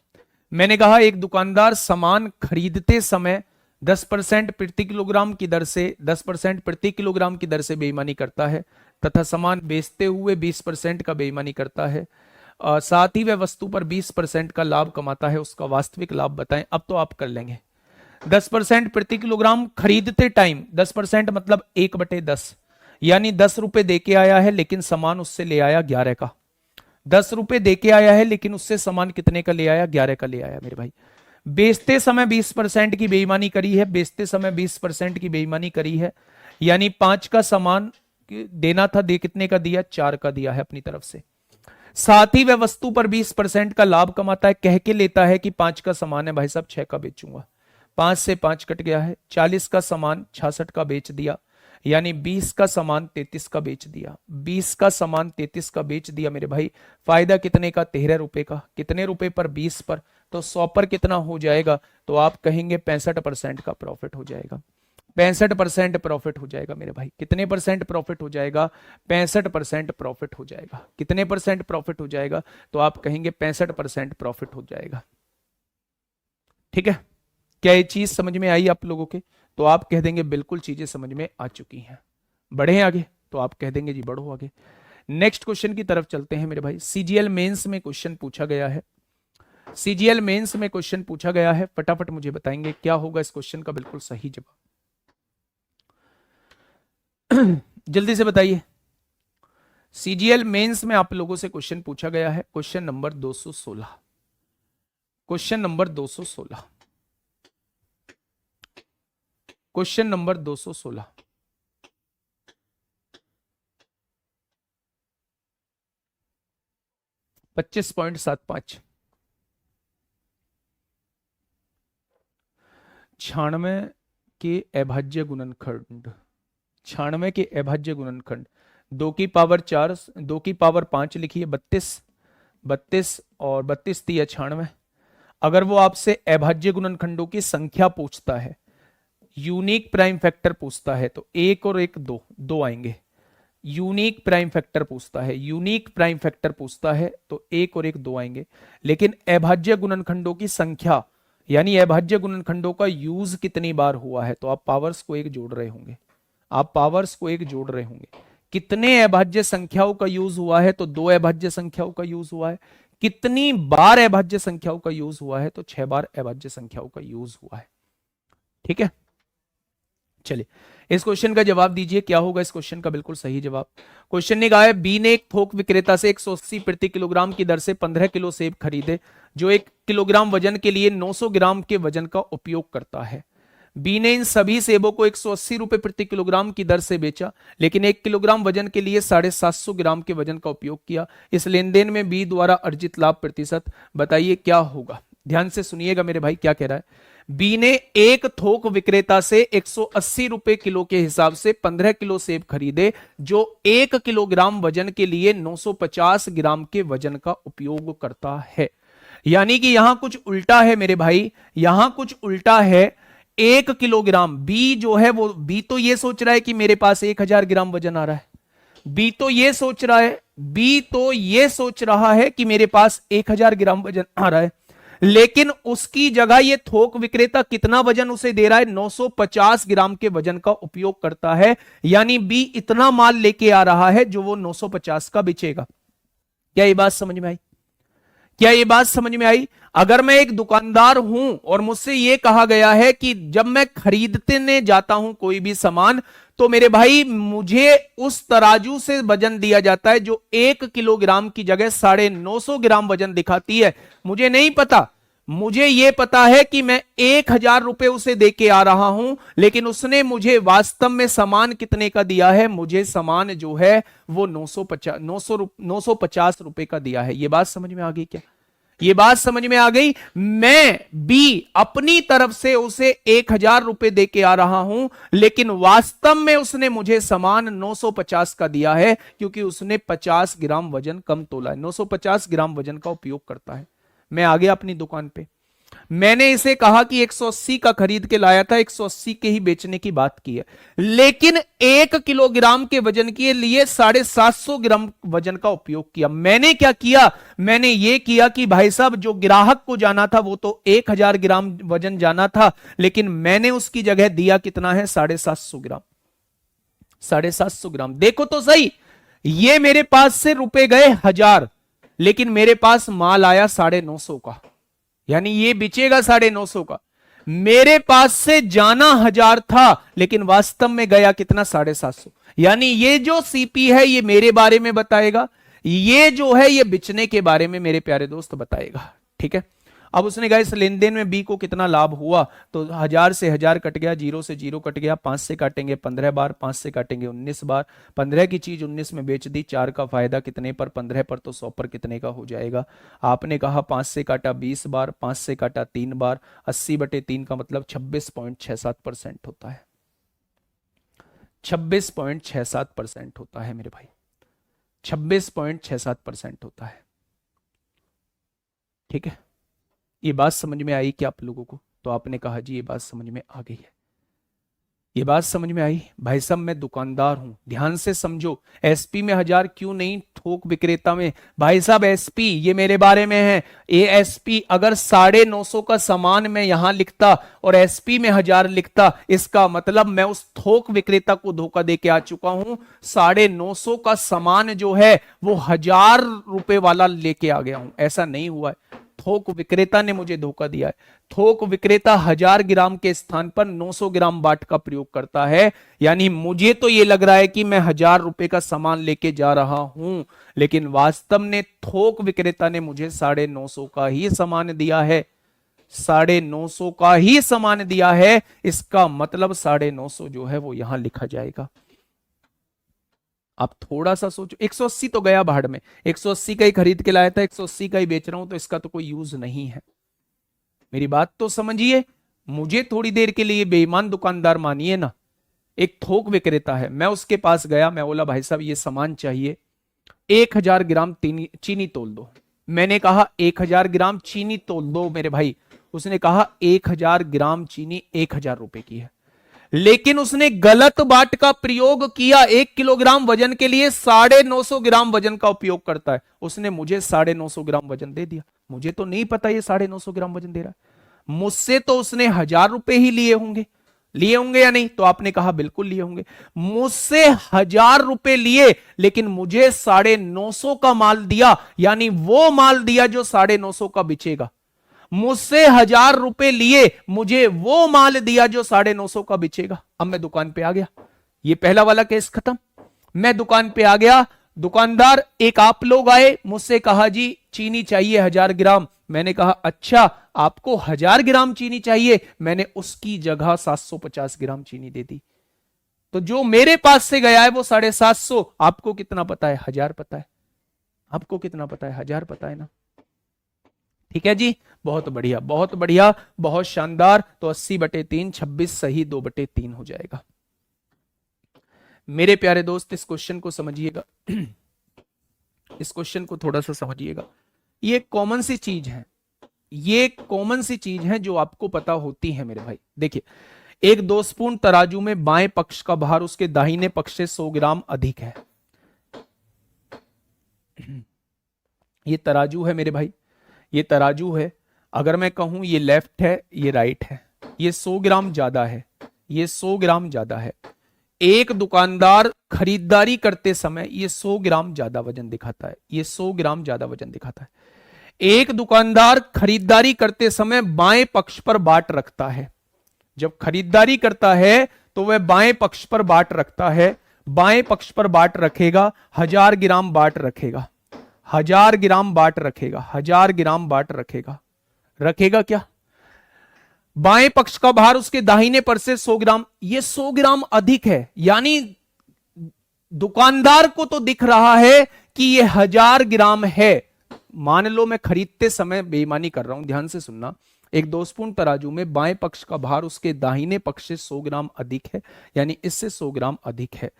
मैंने कहा एक दुकानदार सामान खरीदते समय 10% प्रति किलोग्राम की दर से 10% प्रति किलोग्राम की दर से बेईमानी करता है, तथा सामान बेचते हुए 20% का बेईमानी करता है। साथ ही वह वस्तु पर 20% का लाभ कमाता है, उसका वास्तविक लाभ बताएं। अब तो आप कर लेंगे। 10% प्रति किलोग्राम खरीदते टाइम, 10% मतलब 1/10, यानी 10 रुपए दे के आया है लेकिन सामान उससे ले आया 11 का। 10 रुपए दे के आया है लेकिन उससे सामान कितने का ले आया, 11 का ले आया मेरे भाई। बेचते समय 20% की बेईमानी करी है, बेचते समय 20% की बेईमानी करी है, यानी 5 का सामान देना था, दे कितने का दिया, 4 का दिया है अपनी तरफ से। साथ ही वह वस्तु पर 20% का लाभ कमाता है, कह के लेता है कि 5 का सामान है भाई साहब 6 का बेचूंगा, 5 से 5 कट गया है, 40 का सामान 66 का बेच दिया, यानी 20 का सामान 33 का बेच दिया, 20 का सामान 33 का बेच दिया मेरे भाई। फायदा कितने का, 13 रुपए का। कितने रुपए पर, 20 पर, तो 100 पर कितना हो जाएगा, तो आप कहेंगे 65% का प्रॉफिट हो जाएगा। 65% प्रॉफिट हो जाएगा मेरे भाई। कितने परसेंट प्रॉफिट हो जाएगा, 65% प्रॉफिट हो जाएगा। कितने परसेंट प्रॉफिट हो जाएगा, तो आप कहेंगे 65% प्रॉफिट हो जाएगा। ठीक है, क्या ये चीज समझ में आई आप लोगों के, तो आप कह देंगे बिल्कुल चीजें समझ में आ चुकी हैं। बढ़े आगे, तो आप कह देंगे जी बढ़ो आगे। नेक्स्ट क्वेश्चन की तरफ चलते हैं मेरे भाई। सीजीएल मेंस में क्वेश्चन पूछा गया है, सीजीएल मेंस में क्वेश्चन पूछा गया है, फटाफट मुझे बताएंगे क्या होगा इस क्वेश्चन का बिल्कुल सही जवाब। जल्दी से बताइए। सीजीएल मेंस में आप लोगों से क्वेश्चन पूछा गया है, question number 216, question number 216, question number 216। 25.75, 96 के अभाज्य गुणनखंड, 96 के अभाज्य गुणनखंड, 2 की पावर 4, 2 की पावर 5 लिखिए, 32, 32 और 32 तिया 96। अगर वो आपसे अभाज्य गुणनखंडों की संख्या पूछता है, यूनिक प्राइम फैक्टर पूछता है, तो 1 और 1 2, 2 आएंगे। यूनिक प्राइम फैक्टर पूछता है, यूनिक प्राइम फैक्टर पूछता है तो 1 और 1 2 आएंगे। लेकिन अभाज्य गुणनखंडों की संख्या, यानी अभाज्य गुणनखंडों का यूज कितनी बार हुआ है, तो आप पावर्स को एक जोड़ रहे होंगे, आप पावर्स को एक जोड़ रहे होंगे। कितने अभाज्य संख्याओं का यूज हुआ है, तो 2 अभाज्य संख्याओं का यूज हुआ है। कितनी बार अभाज्य संख्याओं का यूज हुआ है? तो 6 बार अभाज्य संख्याओं का यूज हुआ है। ठीक है, चलिए इस क्वेश्चन का जवाब दीजिए, क्या होगा इस क्वेश्चन का बिल्कुल सही जवाब। क्वेश्चन ने कहा है बी ने एक थोक विक्रेता से 180 प्रति किलोग्राम की दर से 15 किलो सेब खरीदे जो 1 किलोग्राम वजन के लिए 900 ग्राम के वजन का उपयोग करता है। बी ने इन सभी सेबों को 180 रुपए प्रति किलोग्राम की दर से बेचा, लेकिन 1 किलोग्राम वजन के लिए 750 ग्राम के वजन का उपयोग किया। इस लेन देन में बी द्वारा अर्जित लाभ प्रतिशत बताइए क्या होगा। ध्यान से सुनिएगा मेरे भाई, क्या कह रहा है। बी ने एक थोक विक्रेता से 180 रुपए किलो के हिसाब से 15 किलो सेब खरीदे जो 1 किलोग्राम वजन के लिए 950 ग्राम के वजन का उपयोग करता है। यानी कि यहां कुछ उल्टा है मेरे भाई, यहां कुछ उल्टा है। 1 किलोग्राम बी जो है वो, बी तो ये सोच रहा है कि मेरे पास 1000 ग्राम वजन आ रहा है। बी तो ये सोच रहा है, बी तो ये सोच रहा है कि मेरे पास 1000 ग्राम वजन आ रहा है, लेकिन उसकी जगह ये थोक विक्रेता कितना वजन उसे दे रहा है? 950 ग्राम के वजन का उपयोग करता है। यानी बी इतना माल लेके आ रहा है जो वो 950 का बेचेगा। क्या ये बात समझ में आई? क्या ये बात समझ में आई? अगर मैं एक दुकानदार हूं और मुझसे ये कहा गया है कि जब मैं खरीदने जाता हूं कोई भी सामान, तो मेरे भाई मुझे उस तराजू से वजन दिया जाता है जो 1 किलोग्राम की जगह 950 ग्राम वजन दिखाती है। मुझे नहीं पता, मुझे यह पता है कि मैं 1000 रुपए उसे देके आ रहा हूं, लेकिन उसने मुझे वास्तव में सामान कितने का दिया है? मुझे सामान जो है वो 950 रुपए का दिया है। यह बात समझ में आ गई क्या? ये बात समझ में आ गई। मैं बी अपनी तरफ से उसे 1000 रुपए दे के आ रहा हूं, लेकिन वास्तव में उसने मुझे सामान 950 का दिया है, क्योंकि उसने 50 ग्राम वजन कम तोला है। 950 ग्राम वजन का उपयोग करता है। मैं आ गया अपनी दुकान पे, मैंने इसे कहा कि 180 का खरीद के लाया था, 180 के ही बेचने की बात की है, लेकिन 1 किलोग्राम के वजन के लिए 750 ग्राम वजन का उपयोग किया। मैंने क्या किया? मैंने यह किया कि भाई साहब जो ग्राहक को जाना था वो तो 1000 ग्राम वजन जाना था, लेकिन मैंने उसकी जगह दिया कितना है? 750 ग्राम। 750 ग्राम। देखो तो सही, ये मेरे पास से रुपए गए 1000, लेकिन मेरे पास माल आया 950 का, यानी ये बिचेगा 950 का। मेरे पास से जाना 1000 था, लेकिन वास्तव में गया कितना? 750। यानी ये जो सीपी है ये मेरे बारे में बताएगा, ये जो है ये बिचने के बारे में मेरे प्यारे दोस्त बताएगा। ठीक है, अब उसने कहा इस लेन देन में बी को कितना लाभ हुआ, तो 1000 से 1000 कट गया, 0 से 0 कट गया, 5 से काटेंगे 15 बार, 5 से काटेंगे 19 बार, 15 की चीज 19 में बेच दी, 4 का फायदा कितने पर? 15 पर, तो 100 पर कितने का हो जाएगा? आपने कहा 5 से काटा 20 बार, 5 से काटा 3 बार, 80/3 का मतलब 26.67% होता है। 26.67% होता है मेरे भाई, 26.67% होता है। ठीक है, ये बात समझ में आई क्या आप लोगों को? तो आपने कहा जी ये बात समझ में आ गई है। ये बात समझ में आई? भाई साहब मैं दुकानदार हूं, ध्यान से समझो। एसपी में 1000 क्यों नहीं, थोक विक्रेता में? भाई साहब एसपी ये मेरे बारे में है। एएसपी अगर 950 का सामान मैं यहां लिखता और एसपी में 1000 लिखता, इसका मतलब मैं उस थोक विक्रेता को धोखा दे के आ चुका हूं। 950 का सामान जो है वो 1000 रुपए वाला लेके आ गया हूं। ऐसा नहीं हुआ है, थोक विक्रेता ने मुझे धोखा दिया है। थोक विक्रेता 1000 ग्राम के स्थान पर 900 ग्राम बाट का प्रयोग करता है। यानी मुझे तो यह लग रहा है कि मैं 1000 रुपए का सामान लेके जा रहा हूं, लेकिन वास्तव में थोक विक्रेता ने मुझे 950 का ही सामान दिया है। 950 का ही सामान दिया है, इसका मतलब 950 जो है वो यहां लिखा जाएगा। आप थोड़ा सा सोचो, 180 तो गया भाड़ में, 180 का ही खरीद के लाया था, 180 का ही बेच रहा हूं, तो इसका तो कोई यूज नहीं है। मेरी बात तो समझिए, मुझे थोड़ी देर के लिए बेईमान दुकानदार मानिए ना। एक थोक विक्रेता है, मैं उसके पास गया, मैं बोला भाई साहब ये सामान चाहिए, 1000 ग्राम चीनी तोल दो। मैंने कहा 1000 ग्राम चीनी तोल दो मेरे भाई। उसने कहा 1000 ग्राम चीनी 1000 रुपए की है, लेकिन उसने गलत बाट का प्रयोग किया। 1 किलोग्राम वजन के लिए 950 ग्राम वजन का उपयोग करता है। उसने मुझे 950 ग्राम वजन दे दिया। मुझे तो नहीं पता ये 950 ग्राम वजन दे रहा है, मुझसे तो उसने 1000 रुपए ही लिए होंगे। लिए होंगे या नहीं? तो आपने कहा बिल्कुल लिए होंगे। मुझसे 1,000 रुपए लिए लेकिन मुझे 950 का माल दिया, यानी वो माल दिया जो 950 का बिचेगा। मुझसे 1,000 रुपए लिए, मुझे वो माल दिया जो 950 का बिचेगा। अब मैं दुकान पे आ गया, ये पहला वाला केस खत्म। मैं दुकान पे आ गया, दुकानदार, एक आप लोग आए, मुझसे कहा जी चीनी चाहिए 1,000 ग्राम। मैंने कहा अच्छा आपको 1,000 ग्राम चीनी चाहिए, मैंने उसकी जगह 750 ग्राम चीनी दे दी। तो जो मेरे पास से गया है वो 750, आपको कितना पता है? 1,000 पता है। आपको कितना पता है? 1,000 पता है ना? ठीक है जी, बहुत बढ़िया, बहुत बढ़िया, बहुत शानदार। तो 80/3, 26 सही, 2/3 हो जाएगा। मेरे प्यारे दोस्त इस क्वेश्चन को समझिएगा, इस क्वेश्चन को थोड़ा सा समझिएगा। ये कॉमन सी चीज है, ये कॉमन सी चीज है जो आपको पता होती है मेरे भाई। देखिए, एक 2 स्पून तराजू में बाएं पक्ष का भार उसके दाहिने पक्ष से 100 ग्राम अधिक है। ये तराजू है मेरे भाई, ये तराजू है। अगर मैं कहूं ये लेफ्ट है, ये राइट है, ये 100 ग्राम ज्यादा है, ये 100 ग्राम ज्यादा है। एक दुकानदार खरीदारी करते समय ये 100 ग्राम ज्यादा वजन दिखाता है, ये 100 ग्राम ज्यादा वजन दिखाता है। एक दुकानदार खरीदारी करते समय बाएं पक्ष पर बाट रखता है। जब खरीदारी करता है तो वह बाएं पक्ष पर बाट रखता है, बाएं पक्ष पर बाट रखेगा, 1,000 ग्राम बाट रखेगा, 1,000 ग्राम बाट रखेगा, 1,000 ग्राम बाट रखेगा। रखेगा क्या? बाएं पक्ष का भार उसके दाहिने पर से 100 ग्राम, ये 100 ग्राम अधिक है, यानी दुकानदार को तो दिख रहा है कि ये 1,000 ग्राम है। मान लो मैं खरीदते समय बेईमानी कर रहा हूं, ध्यान से सुनना। एक 2 स्पून तराजू में बाएं पक्ष का भार उसके दाहिने पक्ष से 100 ग्राम अधिक है, यानी इससे 100 ग्राम अधिक है।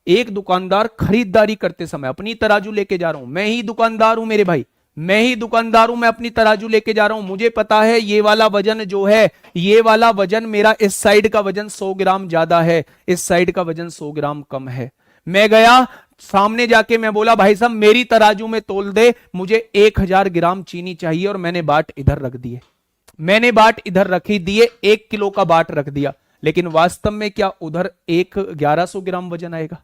एक दुकानदार खरीदारी करते समय, अपनी तराजू लेके जा रहा हूं, मैं ही दुकानदार हूं मेरे भाई, मैं ही दुकानदार हूं, मैं अपनी तराजू लेके जा रहा हूं। मुझे पता है ये वाला वजन जो है, ये वाला वजन मेरा, इस साइड का वजन 100 ग्राम ज्यादा है, इस साइड का वजन 100 ग्राम कम है। मैं गया सामने जाके मैं बोला भाई साहब मेरी तराजू में तोल दे, मुझे 1,000 ग्राम चीनी चाहिए, और मैंने बाट इधर रख दिए, मैंने बाट इधर रखी दिए, 1 किलो का बाट रख दिया। लेकिन वास्तव में क्या उधर 1,100 ग्राम वजन आएगा?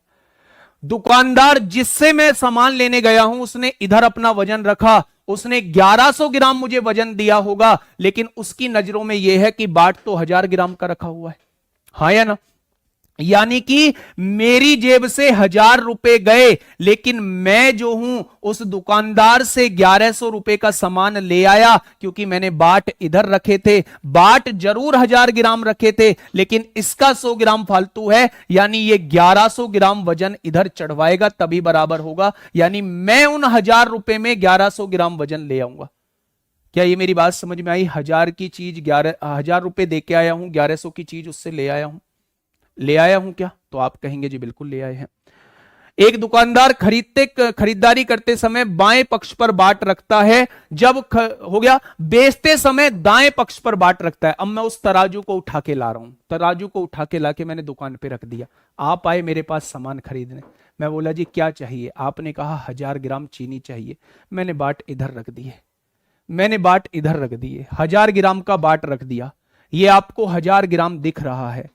दुकानदार जिससे मैं सामान लेने गया हूं उसने इधर अपना वजन रखा, उसने 1,100 ग्राम मुझे वजन दिया होगा, लेकिन उसकी नजरों में यह है कि बाट तो 1,000 ग्राम का रखा हुआ है। हाँ या ना? यानी कि मेरी जेब से 1,000 रुपए गए, लेकिन मैं जो हूं उस दुकानदार से 1,100 रुपए का सामान ले आया, क्योंकि मैंने बाट इधर रखे थे। बाट जरूर 1,000 ग्राम रखे थे, लेकिन इसका 100 ग्राम फालतू है, यानी ये 1,100 ग्राम वजन इधर चढ़वाएगा तभी बराबर होगा। यानी मैं उन 1,000 रुपए में 1,100 ग्राम वजन ले आऊंगा। क्या ये मेरी बात समझ में आई? 1,000 की चीज 1,000 रुपए दे के आया हूं, 1,100 की चीज उससे ले आया हूं, ले आया हूं क्या? तो आप कहेंगे जी बिल्कुल ले आए हैं। एक दुकानदार खरीदारी करते समय बाएं पक्ष पर बाट रखता है, जब हो गया बेचते समय दाएं पक्ष पर बाट रखता है। अब मैं उस तराजू को उठा के ला रहा हूं, तराजू को उठा के लाके मैंने दुकान पे रख दिया। आप आए मेरे पास सामान खरीदने, मैं बोला जी क्या चाहिए? आपने कहा 1,000 ग्राम चीनी चाहिए, मैंने बाट इधर रख दिए, मैंने बाट इधर रख दिए, 1,000 ग्राम का बाट रख दिया। ये आपको 1,000 ग्राम दिख रहा है,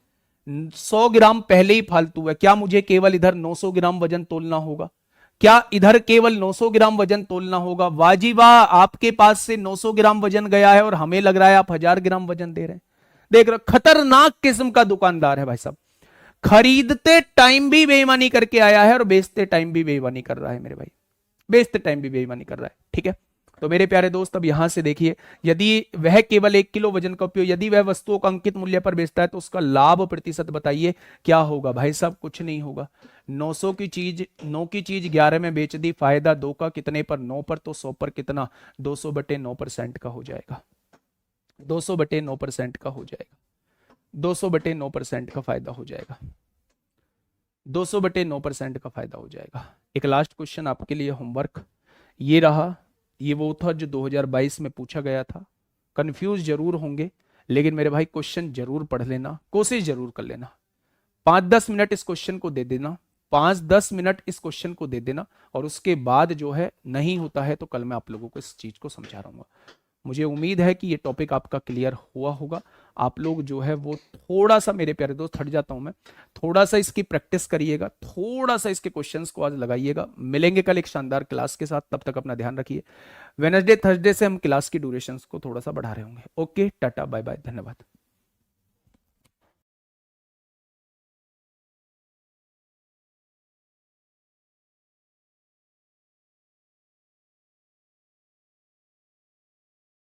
100 ग्राम पहले ही फालतू है। क्या मुझे केवल इधर 900 ग्राम वजन तोलना होगा? क्या इधर केवल 900 ग्राम वजन तोलना होगा? वाजी वाह, आपके पास से 900 ग्राम वजन गया है और हमें लग रहा है आप 1,000 ग्राम वजन दे रहे हैं। देख रहे, खतरनाक किस्म का दुकानदार है भाई साहब। खरीदते टाइम भी बेईमानी करके आया है और बेचते टाइम भी बेईमानी कर रहा है मेरे भाई, बेचते टाइम भी बेईमानी कर रहा है। ठीक है, तो मेरे प्यारे दोस्त अब यहां से देखिए, यदि वह केवल 1 किलो वजन का उपयोग, यदि वह वस्तुओं का अंकित मूल्य पर बेचता है तो उसका लाभ प्रतिशत बताइए क्या होगा? भाई साहब कुछ नहीं होगा। 900 की चीज 9 की चीज 11 में बेच दी, फायदा 2 का, कितने पर? 9 पर, तो 100 पर कितना? 200/9% का हो जाएगा, 200/9% का हो जाएगा, 200/9% का फायदा हो जाएगा, 200/9% का फायदा हो जाएगा। एक लास्ट क्वेश्चन आपके लिए होमवर्क ये रहा, ये वो था जो 2022 में पूछा गया था। कंफ्यूज जरूर होंगे, लेकिन मेरे भाई क्वेश्चन जरूर पढ़ लेना, कोशिश जरूर कर लेना। 5-10 मिनट इस क्वेश्चन को दे देना, 5-10 मिनट इस क्वेश्चन को दे देना, और उसके बाद जो है नहीं होता है तो कल मैं आप लोगों को इस चीज को समझा रहूंगा। मुझे उम्मीद है कि ये टॉपिक आपका क्लियर हुआ होगा। आप लोग जो है वो थोड़ा सा, मेरे प्यारे दोस्त हट जाता हूं मैं, थोड़ा सा इसकी प्रैक्टिस करिएगा, थोड़ा सा इसके क्वेश्चंस को आज लगाइएगा। मिलेंगे कल एक शानदार क्लास के साथ, तब तक अपना ध्यान रखिए। वेनसडे थर्सडे से हम क्लास की ड्यूरेशंस को थोड़ा सा बढ़ा रहे होंगे। ओके, टाटा बाय बाय, धन्यवाद।